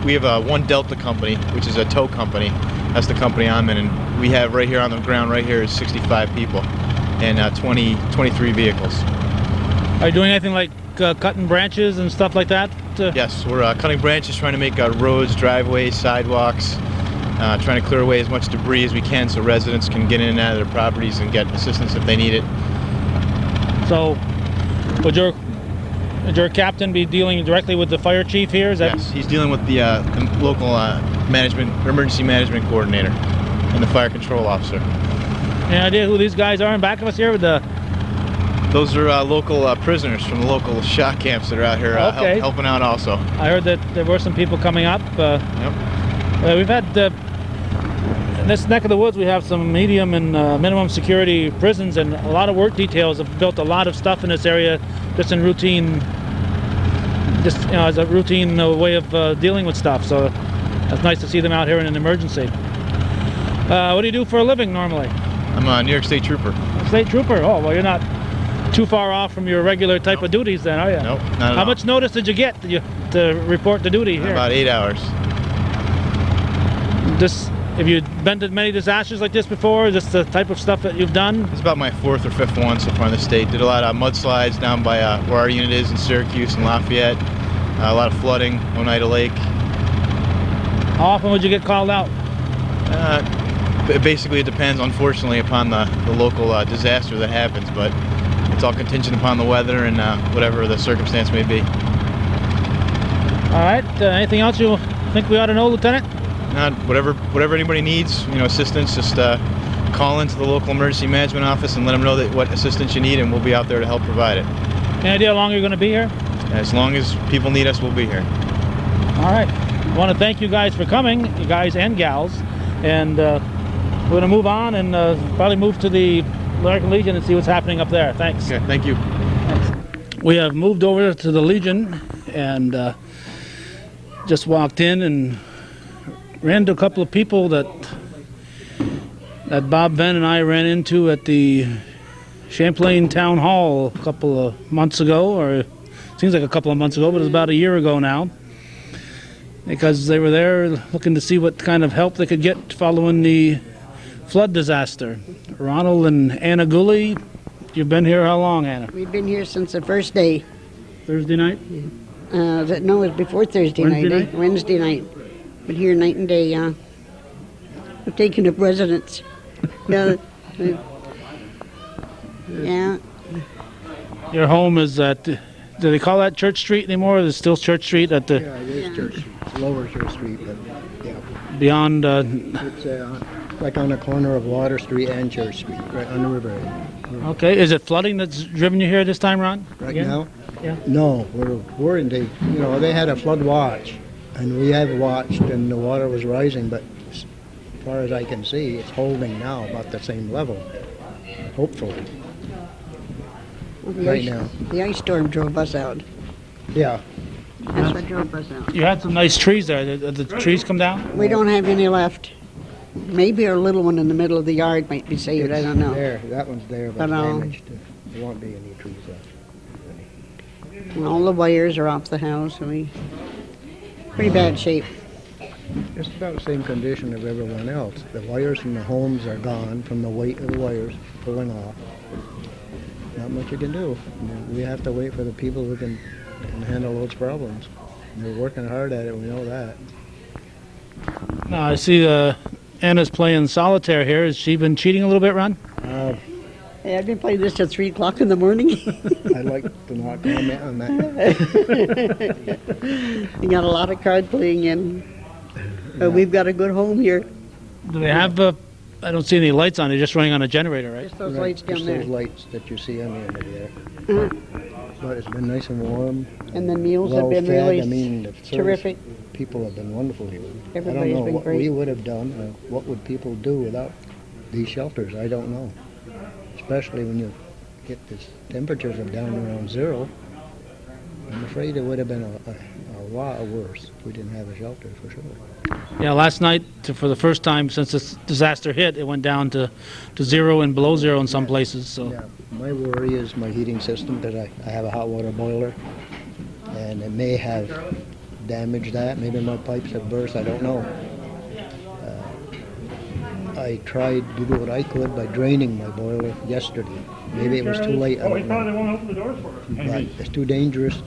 Speaker 9: We have one Delta company, which is a tow company. That's the company I'm in, and we have right here on the ground right here is 65 people and 23 vehicles.
Speaker 1: Are you doing anything like cutting branches and stuff like that?
Speaker 9: Yes, we're cutting branches, trying to make roads, driveways, sidewalks, trying to clear away as much debris as we can so residents can get in and out of their properties and get assistance if they need it.
Speaker 1: So, would your captain be dealing directly with the fire chief here?
Speaker 9: Yes, he's dealing with the local emergency management coordinator and the fire control officer.
Speaker 1: Any idea who these guys are in back of us here with the...
Speaker 9: Those are local prisoners from the local shock camps that are out here helping out also.
Speaker 1: I heard that there were some people coming up.
Speaker 9: Yep.
Speaker 1: We've had, in this neck of the woods, we have some medium and minimum security prisons, and a lot of work details have built a lot of stuff in this area just in routine, as a routine way of dealing with stuff. So it's nice to see them out here in an emergency. What do you do for a living normally?
Speaker 9: I'm a New York State Trooper.
Speaker 1: State Trooper? Oh, well, you're not too far off from your regular type of duties then, are you?
Speaker 9: Nope, not at all.
Speaker 1: How much notice did you get to report to duty here?
Speaker 9: About 8 hours.
Speaker 1: Have you been to many disasters like this before? Is this the type of stuff that you've done?
Speaker 9: It's about my 4th or 5th one so far in the state. Did a lot of mudslides down by where our unit is in Syracuse and Lafayette. A lot of flooding, Oneida Lake.
Speaker 1: How often would you get called out?
Speaker 9: Basically, it depends, unfortunately, upon the local disaster that happens, but it's all contingent upon the weather and whatever the circumstance may be.
Speaker 1: All right. Anything else you think we ought to know, Lieutenant?
Speaker 9: Whatever anybody needs, assistance, just call into the local emergency management office and let them know what assistance you need, and we'll be out there to help provide it.
Speaker 1: Any idea how long you're going to be here?
Speaker 9: As long as people need us, we'll be here.
Speaker 1: All right. I want to thank you guys for coming, you guys and gals, and we're going to move on and probably move to the American Legion and see what's happening up there. Thanks.
Speaker 9: Okay, thank you.
Speaker 1: Thanks. We have moved over to the Legion and just walked in and ran into a couple of people that Bob Venn and I ran into at the Champlain Town Hall a couple of months ago, or it seems like a couple of months ago, but it's about a year ago now, because they were there looking to see what kind of help they could get following the flood disaster. Ronald and Anna Gooley, you've been here how long, Anna?
Speaker 10: We've been here since the first day.
Speaker 1: Thursday night?
Speaker 10: No, it was before Thursday night. Wednesday night. Been here night and day, yeah. We've taken up residence. Yeah. Yeah.
Speaker 1: Your home is at, do they call that Church Street anymore? Is it still Church Street at the...
Speaker 11: Yeah, it is Church Street. It's Lower Church Street, but yeah.
Speaker 1: Beyond...
Speaker 11: It's like on the corner of Water Street and Church Street, right on the river.
Speaker 1: Okay, is it flooding that's driven you here this time, Ron?
Speaker 11: Right
Speaker 1: Again?
Speaker 11: now?
Speaker 1: Yeah.
Speaker 11: No, we're in the, they had a flood watch, and we have watched, and the water was rising, but as far as I can see, it's holding now about the same level, hopefully. Right now.
Speaker 10: The ice storm drove us out.
Speaker 11: Yeah.
Speaker 10: That's what drove us out.
Speaker 1: You had some nice trees there. Did the trees come down?
Speaker 10: We don't have any left. Maybe our little one in the middle of the yard might be saved. I don't know.
Speaker 11: There, that one's there, but damaged. There won't be any trees left.
Speaker 10: And all the wires are off the house. Pretty bad shape.
Speaker 11: Just about the same condition as everyone else. The wires from the homes are gone from the weight of the wires pulling off. Not much you can do. We have to wait for the people who can handle those problems. They're working hard at it, we know that.
Speaker 1: No, I see Anna's playing solitaire here. Has she been cheating a little bit, Ron?
Speaker 10: Hey, I've been playing this till 3 o'clock in the morning.
Speaker 11: I'd like to not comment on that.
Speaker 10: You got a lot of card playing in. We've got a good home here.
Speaker 1: Do they have I don't see any lights on. They're just running on a generator, right?
Speaker 10: Just those
Speaker 11: Right,
Speaker 10: lights down
Speaker 11: just
Speaker 10: there.
Speaker 11: those lights that you see on the end of there.
Speaker 10: Uh-huh.
Speaker 11: But it's been nice and warm.
Speaker 10: And the meals have been
Speaker 11: well-fed.
Speaker 10: really
Speaker 11: I mean, the service
Speaker 10: terrific.
Speaker 11: People have been wonderful here.
Speaker 10: Everybody's
Speaker 11: I don't know
Speaker 10: been
Speaker 11: what
Speaker 10: great.
Speaker 11: we would have done, or what would people do without these shelters. I don't know. Especially when you get these temperatures of down around zero. I'm afraid it would have been a lot worse if we didn't have a shelter, for sure.
Speaker 1: Yeah, last night, for the first time since this disaster hit, it went down to zero and below zero in some places. So
Speaker 11: Yeah, my worry is my heating system, because I have a hot water boiler, and it may have damaged that. Maybe my pipes have burst, I don't know. I tried to do what I could by draining my boiler yesterday. Maybe it was too late, I don't know.
Speaker 1: won't open the doors for us.
Speaker 11: But it's too dangerous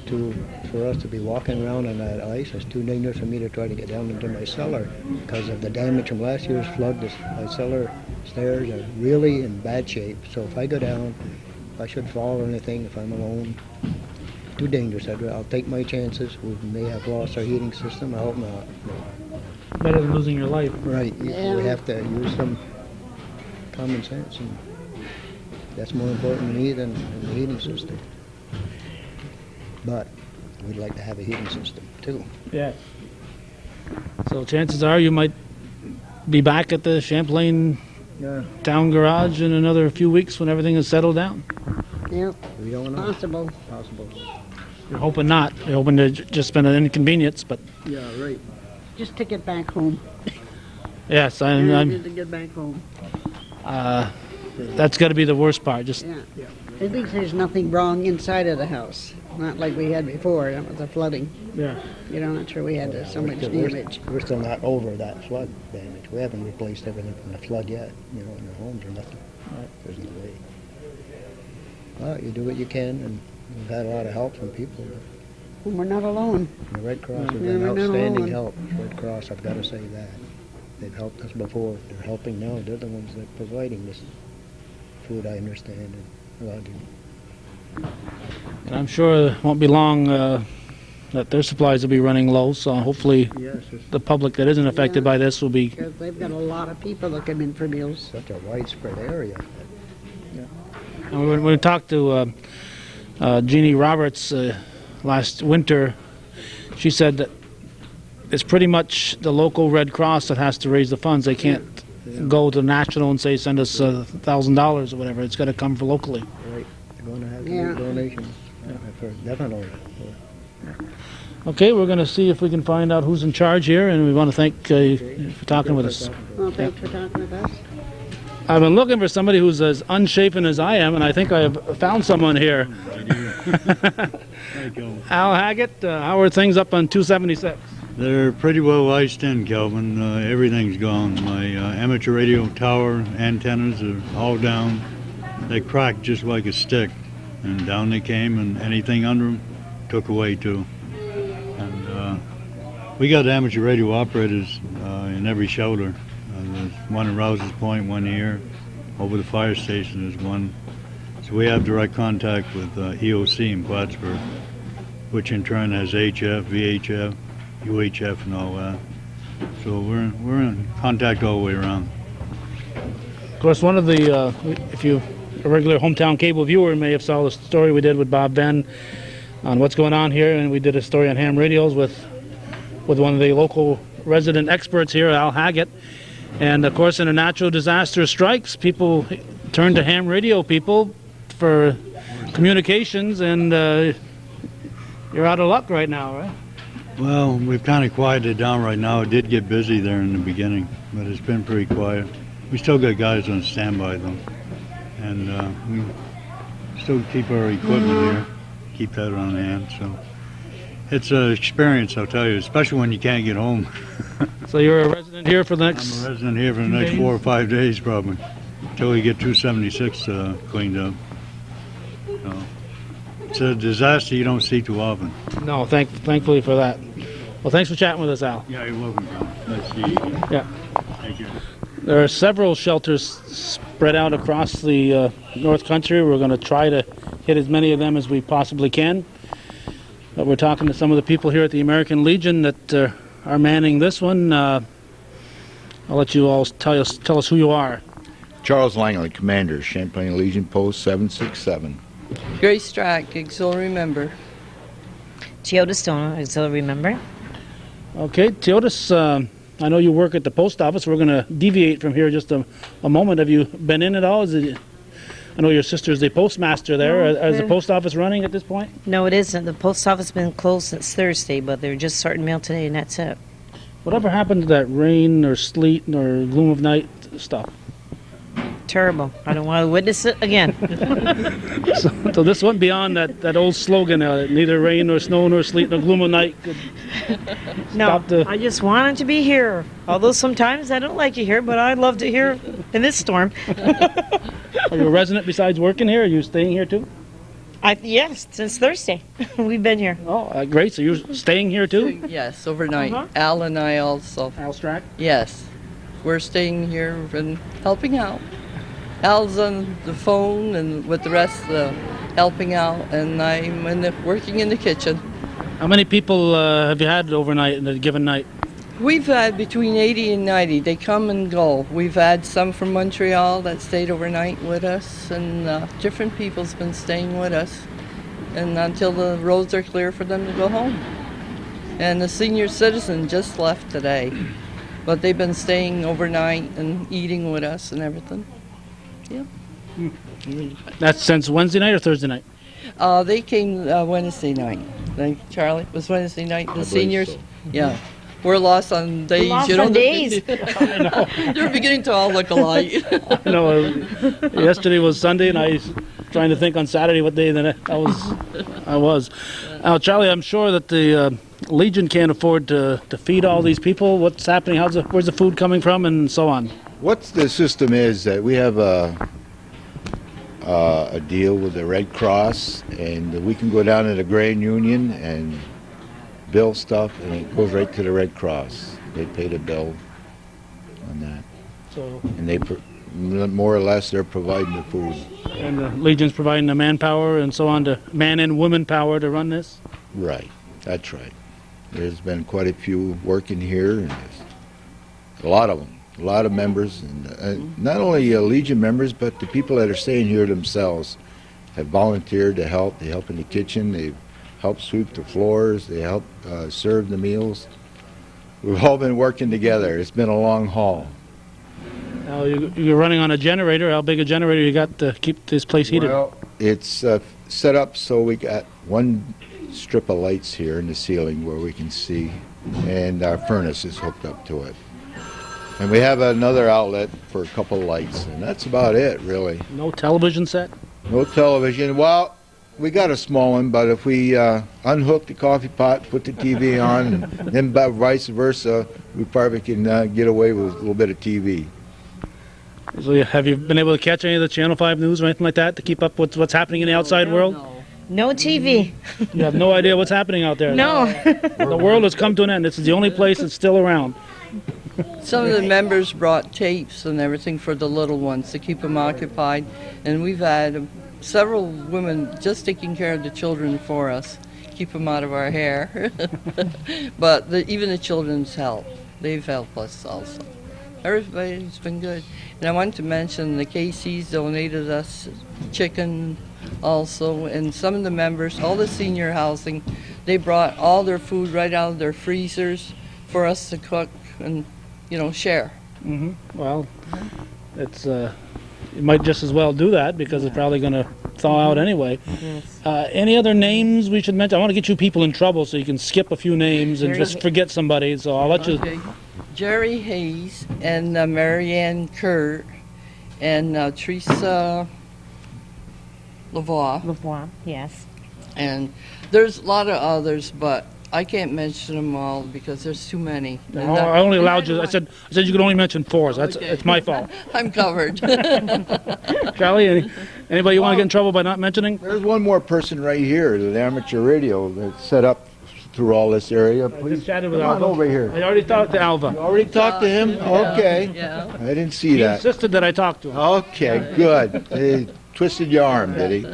Speaker 11: for us to be walking around on that ice. It's too dangerous for me to try to get down into my cellar because of the damage from last year's flood. My cellar stairs are really in bad shape. So if I go down, if I should fall or anything, if I'm alone, too dangerous. I'll take my chances. We may have lost our heating system. I hope not.
Speaker 1: Better than losing your life.
Speaker 11: Right.
Speaker 10: Yeah.
Speaker 11: We have to use some common sense, and that's more important to me than the heating system. But we'd like to have a heating system too.
Speaker 1: Yeah. So chances are you might be back at the Champlain
Speaker 11: Yeah.
Speaker 1: town garage in another few weeks when everything is settled down.
Speaker 10: Yeah,
Speaker 11: We don't know.
Speaker 10: possible.
Speaker 11: Possible.
Speaker 1: You're hoping not. You're hoping to just been an inconvenience, but
Speaker 11: Yeah, right.
Speaker 10: Just to get back home.
Speaker 1: yes,
Speaker 10: Just
Speaker 1: I'm
Speaker 10: to get back home.
Speaker 1: that's got to be the worst part. Just
Speaker 10: Yeah. At least there's nothing wrong inside of the house. Not like we had before. That was the flooding.
Speaker 1: yeah.
Speaker 10: You know, not sure we had so much
Speaker 11: We're-
Speaker 10: damage.
Speaker 11: We're still not over that flood damage. We haven't replaced everything from the flood yet, in our homes or nothing. There's no way. Well, you do what you can, and we've had a lot of help from people.
Speaker 10: And we're not alone.
Speaker 11: The Red Cross has
Speaker 10: Yeah,
Speaker 11: been
Speaker 10: we're not
Speaker 11: outstanding
Speaker 10: alone.
Speaker 11: help. Red Cross, I've got to say that. They've helped us before. They're helping now. They're the ones that are providing this food, I understand, and lodging.
Speaker 1: And I'm sure it won't be long that their supplies will be running low. So hopefully
Speaker 11: Yes, it's
Speaker 1: the public that isn't affected
Speaker 10: Yeah.
Speaker 1: by this will be.
Speaker 10: Because they've got a lot of people that come in for meals.
Speaker 11: such a widespread area.
Speaker 1: And when we talked to Jeannie Roberts last winter, she said that it's pretty much the local Red Cross that has to raise the funds. They can't go to national and say send us $1,000 or whatever. It's got to come from locally.
Speaker 11: Right. They're going to have to
Speaker 10: Yeah.
Speaker 11: make donations. Definitely.
Speaker 1: Okay, we're going to see if we can find out who's in charge here, and we want to thank you for talking with us.
Speaker 10: Well, thanks for talking with us.
Speaker 1: I've been looking for somebody who's as unshapen as I am, and I think I have found someone here. Al Haggett, how are things up on 276?
Speaker 12: They're pretty well iced in, Kelvin. Everything's gone. My amateur radio tower antennas are all down. They cracked just like a stick, and down they came, and anything under them took away too. And we got amateur radio operators in every shelter. There's one in Rouse's Point, one here. Over the fire station there's one. So we have direct contact with EOC in Plattsburgh, which in turn has HF, VHF, UHF, and all that. So we're in contact all the way around.
Speaker 1: Of course, one of the, if you a regular hometown cable viewer may have saw the story we did with Bob Venn on what's going on here, and we did a story on ham radios with one of the local resident experts here, Al Haggett. And of course, in a natural disaster strikes, people turn to ham radio people for communications, and you're out of luck right now, right?
Speaker 12: Well, we've kind of quieted down right now. It did get busy there in the beginning, but it's been pretty quiet. We still got guys on standby though, and we still keep our equipment here, keep that on hand. So it's an experience, I'll tell you, especially when you can't get home.
Speaker 1: So you're a resident here for the next...
Speaker 12: I'm a resident here for the next 4 or 5 days probably, until we get 276 cleaned up. So it's a disaster you don't see too often.
Speaker 1: No, thankfully for that. Well, thanks for chatting with us, Al.
Speaker 12: Yeah, you're welcome, Tom. Nice to see you again.
Speaker 1: Yeah.
Speaker 12: Thank you.
Speaker 1: There are several shelters spread out across the North Country. We're going to try to hit as many of them as we possibly can. But we're talking to some of the people here at the American Legion that are manning this one. I'll let you all tell us who you are.
Speaker 13: Charles Langley, Commander, Champlain Legion Post 767.
Speaker 14: Grace Strack, auxiliary member.
Speaker 15: Teoda Stoner, auxiliary member.
Speaker 1: Okay, Teotis, I know you work at the post office. We're going to deviate from here just a moment. Have you been in at all? I know your sister's the postmaster there. Is the post office running at this point?
Speaker 15: No, it isn't. The post office has been closed since Thursday, but they're just starting mail today, and that's it.
Speaker 1: Whatever happened to that rain or sleet or gloom of night stuff?
Speaker 15: Terrible. I don't want to witness it again.
Speaker 1: So this went beyond that old slogan, neither rain nor snow nor sleet nor gloom of night could
Speaker 15: No,
Speaker 1: stop the...
Speaker 15: I just wanted to be here. Although sometimes I don't like it here, but I love it here in this storm.
Speaker 1: Are you a resident besides working here? Are you staying here too?
Speaker 15: Yes, since Thursday. We've been here.
Speaker 1: Oh, great. So you're staying here too?
Speaker 14: Yes, overnight. Al and I also.
Speaker 1: Al Strack?
Speaker 14: Yes. We're staying here and helping out. Al's on the phone and with the rest helping out, and I'm working in the kitchen.
Speaker 1: How many people have you had overnight in a given night?
Speaker 14: We've had between 80 and 90. They come and go. We've had some from Montreal that stayed overnight with us, and different people's been staying with us, and until the roads are clear for them to go home. And the senior citizen just left today, but they've been staying overnight and eating with us and everything. Yeah.
Speaker 1: That's since Wednesday night or Thursday night?
Speaker 14: They came Wednesday night. Charlie, it was Wednesday night. The seniors,
Speaker 13: so.
Speaker 14: Yeah. We're lost on days.
Speaker 15: Lost on days.
Speaker 14: They're beginning to all look alike.
Speaker 1: I know. Yesterday was Sunday, and I was trying to think on Saturday what day I was. Now, Charlie, I'm sure that the Legion can't afford to feed all these people. What's happening? Where's the food coming from, and so on?
Speaker 13: What the system is that we have a deal with the Red Cross, and we can go down to the Grand Union and bill stuff, and it goes right to the Red Cross. They pay the bill on that.
Speaker 1: So,
Speaker 13: and they more or less they're providing the food.
Speaker 1: And the Legion's providing the manpower and so on, to man and woman power to run this?
Speaker 13: Right, that's right. There's been quite a few working here, and there's a lot of them. A lot of members, and not only Legion members, but the people that are staying here themselves have volunteered to help. They help in the kitchen, they help sweep the floors, they help serve the meals. We've all been working together. It's been a long haul.
Speaker 1: Now, you're running on a generator. How big a generator you got to keep this place heated?
Speaker 13: Well, it's set up so we got one strip of lights here in the ceiling where we can see, and our furnace is hooked up to it. And we have another outlet for a couple lights, and that's about it, really.
Speaker 1: No television set?
Speaker 13: No television. Well, we got a small one, but if we unhook the coffee pot, put the TV on, and then vice versa, we probably can get away with a little bit of TV.
Speaker 1: So have you been able to catch any of the Channel 5 news or anything like that to keep up with what's happening in the outside world?
Speaker 15: No TV.
Speaker 1: You have no idea what's happening out there?
Speaker 15: No.
Speaker 1: The world has come to an end. This is the only place that's still around.
Speaker 14: Some of the members brought tapes and everything for the little ones to keep them occupied, and we've had several women just taking care of the children for us, keep them out of our hair. But even the children's help, they've helped us also. Everybody's been good. And I wanted to mention the KC's donated us chicken also, and some of the members, all the senior housing, they brought all their food right out of their freezers for us to cook and share.
Speaker 1: Mm-hmm. Well, it's you might just as well do that because it's probably going to thaw out anyway.
Speaker 15: Yes.
Speaker 1: Any other names we should mention? I want to get you people in trouble so you can skip a few names and just forget somebody. So I'll let you.
Speaker 14: Jerry Hayes and Marianne Kurt and Teresa Lavoie.
Speaker 15: Lavoie, yes.
Speaker 14: And there's a lot of others, but I can't mention them all because there's too many.
Speaker 1: No, I only allowed you. I said you could only mention 4. So it's my fault.
Speaker 14: I'm covered.
Speaker 1: Charlie, anybody you want to get in trouble by not mentioning?
Speaker 13: There's one more person right here, the amateur radio that's set up through all this area. Please
Speaker 1: I just chatted with
Speaker 13: come
Speaker 1: Alva.
Speaker 13: on over here.
Speaker 1: I already talked to Alva.
Speaker 13: You already talked to him? Okay.
Speaker 14: Yeah.
Speaker 13: I didn't see
Speaker 1: He
Speaker 13: that.
Speaker 1: insisted that I talk to him.
Speaker 13: Okay, good. He twisted your arm, did he?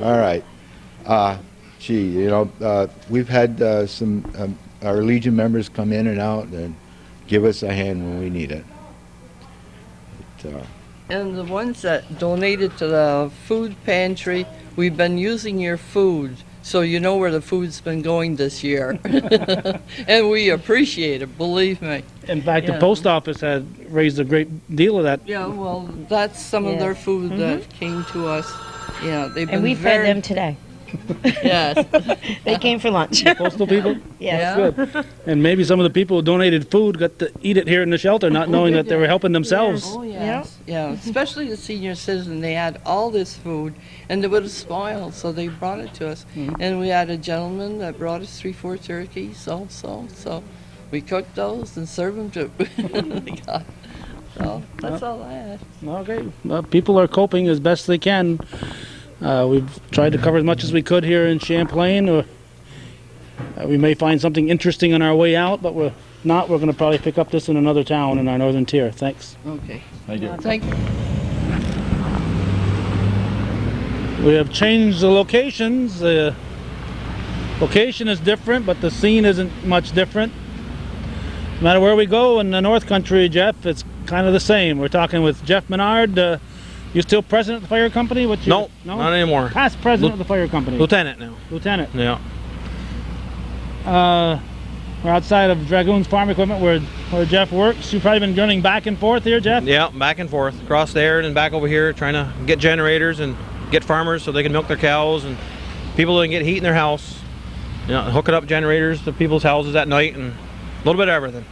Speaker 13: All right. We've had some our Legion members come in and out and give us a hand when we need it.
Speaker 14: And the ones that donated to the food pantry, we've been using your food, so you know where the food's been going this year. And we appreciate it, believe me.
Speaker 1: In fact, the post office had raised a great deal of that.
Speaker 14: Yeah, well, that's some of their food that came to us. Yeah, they've been
Speaker 15: And we
Speaker 14: very...
Speaker 15: fed them today.
Speaker 14: Yes.
Speaker 15: They came for lunch.
Speaker 1: The postal people?
Speaker 15: Yes.
Speaker 1: That's good. And maybe some of the people who donated food got to eat it here in the shelter, not knowing that they were helping themselves.
Speaker 14: Oh, yes. Yeah, especially the senior citizen. They had all this food, and it would have spoiled, so they brought it to us. And we had a gentleman that brought us 3-4 turkeys also, so we cooked those and served them to God. So that's all I had.
Speaker 1: Okay. Well, people are coping as best they can. We've tried to cover as much as we could here in Champlain. We may find something interesting on our way out, but we're going to probably pick up this in another town in our northern tier. Thanks.
Speaker 14: Okay.
Speaker 1: Thank you.
Speaker 14: Thank you.
Speaker 1: We have changed the locations. The location is different, but the scene isn't much different. No matter where we go in the North Country, Jeff, it's kind of the same. We're talking with Jeff Menard. You still president of the fire company?
Speaker 16: No, not anymore.
Speaker 1: Past president of the fire company.
Speaker 16: Lieutenant now.
Speaker 1: Lieutenant.
Speaker 16: Yeah.
Speaker 1: We're outside of Dragoons Farm Equipment where Jeff works. You've probably been running back and forth here, Jeff?
Speaker 16: Yeah, back and forth. Across there and then back over here, trying to get generators and get farmers so they can milk their cows, and people that can get heat in their house. You know, hooking up generators to people's houses at night, and a little bit of everything.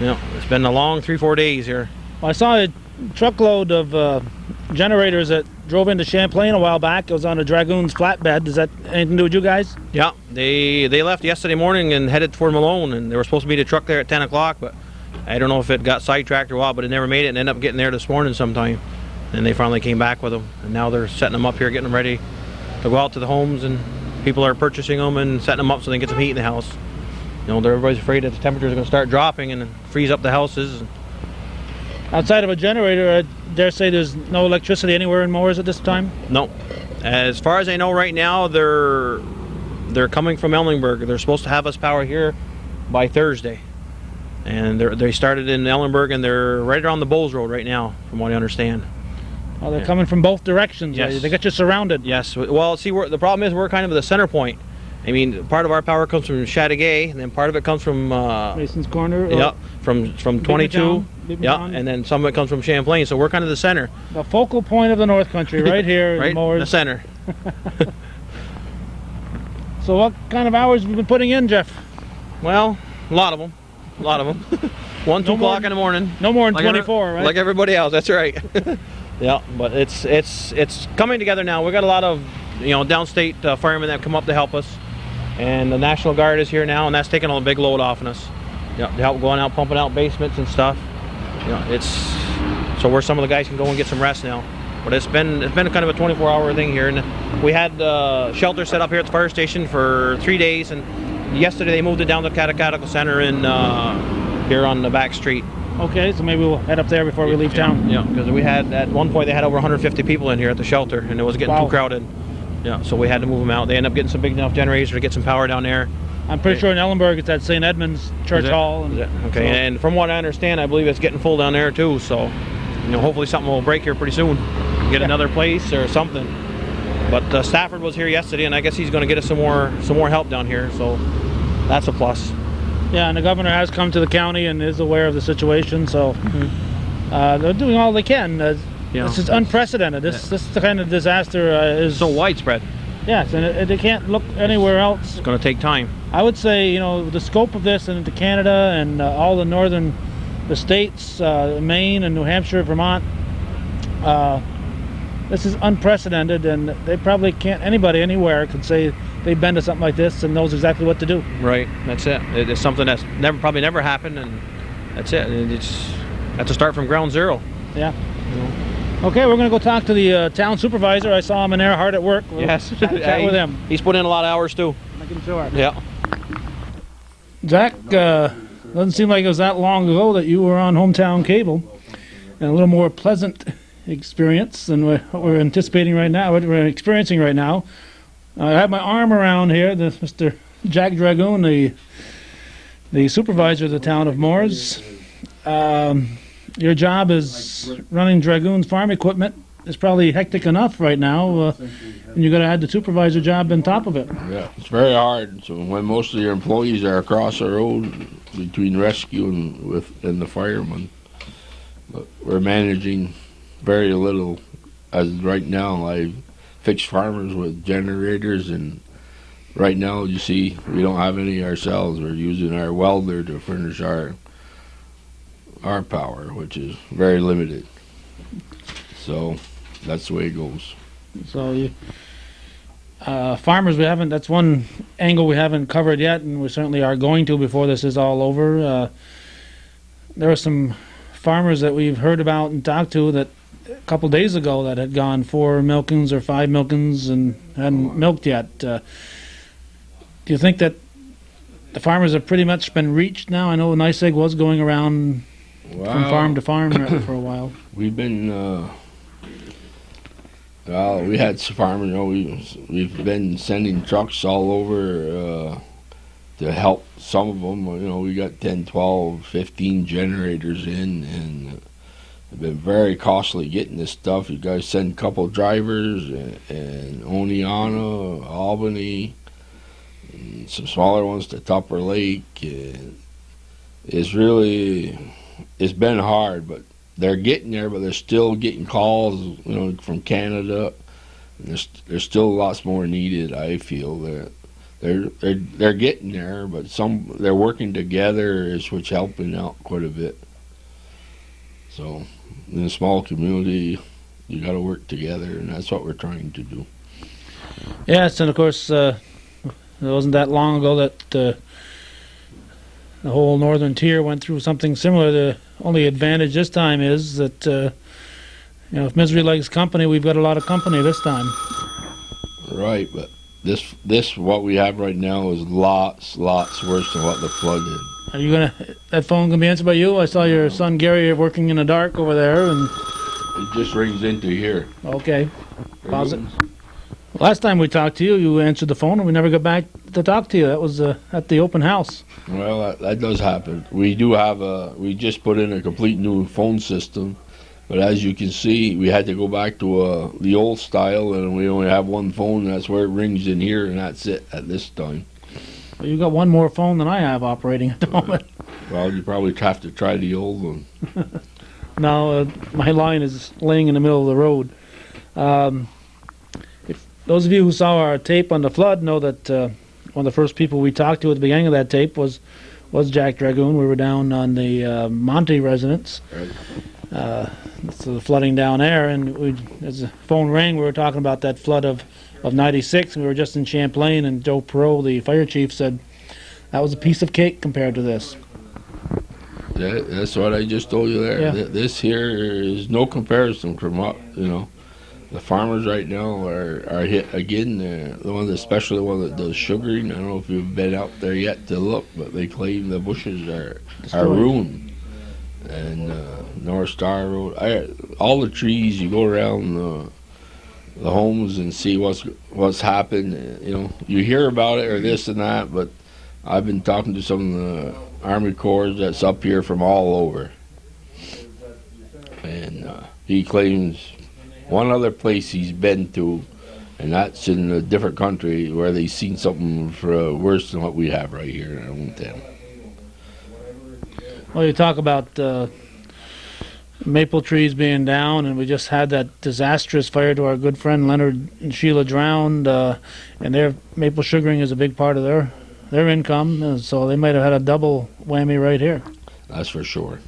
Speaker 16: You know, it's been a long 3-4 days here.
Speaker 1: Well, I saw a truckload of generators that drove into Champlain a while back. It was on a Dragoons flatbed. Does that anything to do with you guys?
Speaker 16: Yeah, they left yesterday morning and headed toward Malone, and they were supposed to meet a truck there at 10 o'clock, but I don't know if it got sidetracked or what, but it never made it, and ended up getting there this morning sometime. And they finally came back with them, and now they're setting them up here, getting them ready to go out to the homes, and people are purchasing them and setting them up so they can get some heat in the house. You know, everybody's afraid that the temperatures are going to start dropping and freeze up the houses.
Speaker 1: Outside of a generator, I dare say there's no electricity anywhere in Moores at this time?
Speaker 16: No. As far as I know right now, they're coming from Ellenberg. They're supposed to have us power here by Thursday. And they started in Ellenberg, and they're right around the Bowles Road right now, from what I understand.
Speaker 1: Oh, they're coming from both directions.
Speaker 16: Yes.
Speaker 1: They got you surrounded.
Speaker 16: Yes. Well, see, the problem is we're kind of the center point. I mean, part of our power comes from Chateauguay, and then part of it comes from
Speaker 1: Mason's Corner.
Speaker 16: Yeah, from 22. Yeah,
Speaker 1: Town.
Speaker 16: and then some of it comes from Champlain. So we're kind of the center.
Speaker 1: The focal point of the North Country, right here
Speaker 16: right
Speaker 1: in Moores.
Speaker 16: the center.
Speaker 1: So what kind of hours have you been putting in, Jeff?
Speaker 16: Well, a lot of them. 1, 2 o'clock in the morning.
Speaker 1: No more than
Speaker 16: like
Speaker 1: 24, right?
Speaker 16: Like everybody else. That's right. Yeah, but it's coming together now. We got a lot of downstate firemen that come up to help us, and the National Guard is here now, and that's taking a big load off on us. Yeah, to help going out pumping out basements and stuff. It's so where some of the guys can go and get some rest now. But it's been kind of a 24-hour thing here, and we had shelter set up here at the fire station for 3 days, and yesterday they moved it down to the Catechetical Center in here on the back street.
Speaker 1: Okay, so maybe we'll head up there before we leave town.
Speaker 16: Yeah, because we had at one point they had over 150 people in here at the shelter, and it was getting too crowded. Yeah, so we had to move them out. They ended up getting some big enough generators to get some power down there.
Speaker 1: I'm pretty sure in Ellenberg it's at St. Edmund's Church Hall. And
Speaker 16: okay, and from what I understand, I believe it's getting full down there too. So, hopefully something will break here pretty soon. Get another place or something. But Stafford was here yesterday, and I guess he's going to get us some more help down here. So that's a plus.
Speaker 1: Yeah, and the governor has come to the county and is aware of the situation. So they're doing all they can. This is unprecedented. This kind of disaster is
Speaker 16: so widespread.
Speaker 1: Yes, and it can't look anywhere else.
Speaker 16: It's going to take time.
Speaker 1: I would say, the scope of this into Canada and all the states, Maine and New Hampshire, Vermont, this is unprecedented, and they probably can't, anybody anywhere could say they've been to something like this and knows exactly what to do.
Speaker 16: Right, that's it. It's something that's probably never happened, and that's it. It's have to start from ground zero.
Speaker 1: Yeah. Okay, we're going to go talk to the town supervisor. I saw him in there hard at work. We'll
Speaker 16: yes.
Speaker 1: Chat with him.
Speaker 16: He's put in a lot of hours too.
Speaker 1: Making sure.
Speaker 16: Yeah.
Speaker 1: Zach, doesn't seem like it was that long ago that you were on Hometown Cable, and a little more pleasant experience than what we're anticipating right now, what we're experiencing right now. I have my arm around here, Mr. Jack Dragoon, the supervisor of the town of Moores. your job is running Dragoon's farm equipment. It's probably hectic enough right now, and you got to add the supervisor job on top of it.
Speaker 17: Yeah, it's very hard. So when most of your employees are across the road between rescue and the firemen, but we're managing very little as right now. I fix farmers with generators, and right now you see we don't have any ourselves. We're using our welder to furnish our power, which is very limited. So that's the way it goes.
Speaker 1: So you, farmers, that's one angle we haven't covered yet, and we certainly are going to before this is all over. There are some farmers that we've heard about and talked to that a couple days ago that had gone 4 milkings or 5 milkings and hadn't milked yet. Do you think that the farmers have pretty much been reached now? I know NYSEG was going around from farm to farm for a while.
Speaker 17: We've been, we had some farmers, we've been sending trucks all over to help some of them. We got 10, 12, 15 generators in, and it's been very costly getting this stuff. You guys send a couple drivers, and Oneonta, Albany, and some smaller ones to Tupper Lake. And it's been hard, but they're getting there, but they're still getting calls, from Canada. And there's still lots more needed, I feel. They're getting there, but they're working together, which helping out quite a bit. So in a small community, you got to work together, and that's what we're trying to do.
Speaker 1: Yes, and of course, it wasn't that long ago that the whole northern tier went through something similar. The only advantage this time is that if misery likes company, we've got a lot of company this time.
Speaker 17: Right, but this what we have right now is lots worse than what the flood is.
Speaker 1: Are you that phone gonna be answered by you? I saw your son Gary working in the dark over there, and
Speaker 17: it just rings into here.
Speaker 1: Okay, pause it. Last time we talked to you, you answered the phone, and we never got back to talk to you. That was at the open house.
Speaker 17: Well, that does happen. We do have we just put in a complete new phone system, but as you can see, we had to go back to the old style, and we only have one phone. And that's where it rings in here, and that's it at this time.
Speaker 1: Well, you got one more phone than I have operating at the moment.
Speaker 17: Well, you probably have to try the old one.
Speaker 1: No, my line is laying in the middle of the road. Those of you who saw our tape on the flood know that one of the first people we talked to at the beginning of that tape was Jack Dragoon. We were down on the Monte residence.
Speaker 17: Right.
Speaker 1: So the flooding down there, and as the phone rang, we were talking about that flood of 96. We were just in Champlain, and Joe Perot, the fire chief, said that was a piece of cake compared to this.
Speaker 17: That's what I just told you there.
Speaker 1: Yeah.
Speaker 17: This here is no comparison from what, the farmers right now are hit again. Especially the one that does sugaring. I don't know if you've been out there yet to look, but they claim the bushes are ruined. And North Star Road, all the trees, you go around the homes and see what's happened. You hear about it or this and that, but I've been talking to some of the Army Corps that's up here from all over, and he claims one other place he's been to, and that's in a different country where they've seen something worse than what we have right here in our own town.
Speaker 1: Well, you talk about maple trees being down, and we just had that disastrous fire to our good friend Leonard and Sheila drowned, and their maple sugaring is a big part of their income, so they might have had a double whammy right here.
Speaker 17: That's for sure.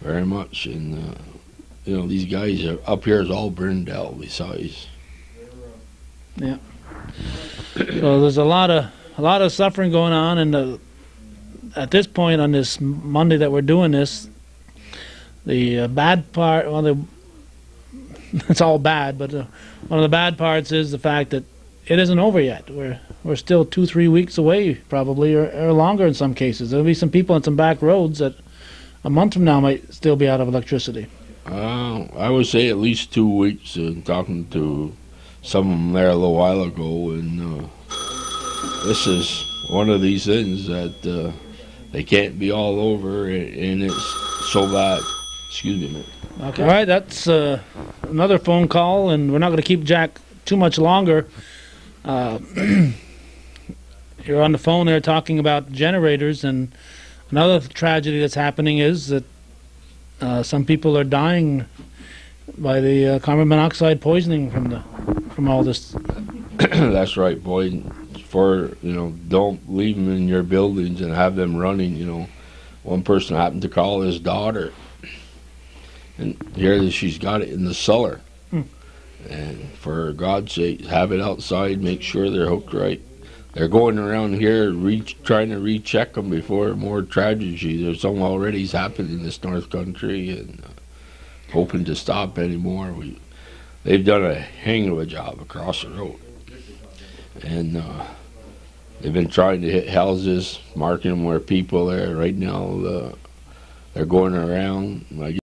Speaker 17: Very much. And these guys are up here is all burned out besides.
Speaker 1: Yeah. So there's a lot of suffering going on, and at this point on this Monday that we're doing this, the bad part, it's all bad, but one of the bad parts is the fact that it isn't over yet. We're still 2-3 weeks away, probably, or longer in some cases. There'll be some people on some back roads that a month from now might still be out of electricity.
Speaker 17: I would say at least 2 weeks. Talking to some of them there a little while ago, and this is one of these things that they can't be all over, and it's so bad. Excuse me, man.
Speaker 1: Okay. All right, that's another phone call, and we're not going to keep Jack too much longer. You're on the phone there talking about generators, and another tragedy that's happening is that some people are dying by the carbon monoxide poisoning from all this.
Speaker 17: That's right, boy. Don't leave them in your buildings and have them running. One person happened to call his daughter, and here she's got it in the cellar. And for God's sake, have it outside. Make sure they're hooked right. They're going around here trying to recheck them before more tragedy. There's some already happened in this North Country, and hoping to stop anymore. They've done a hang of a job across the road, and they've been trying to hit houses, marking them where people are. Right now, they're going around.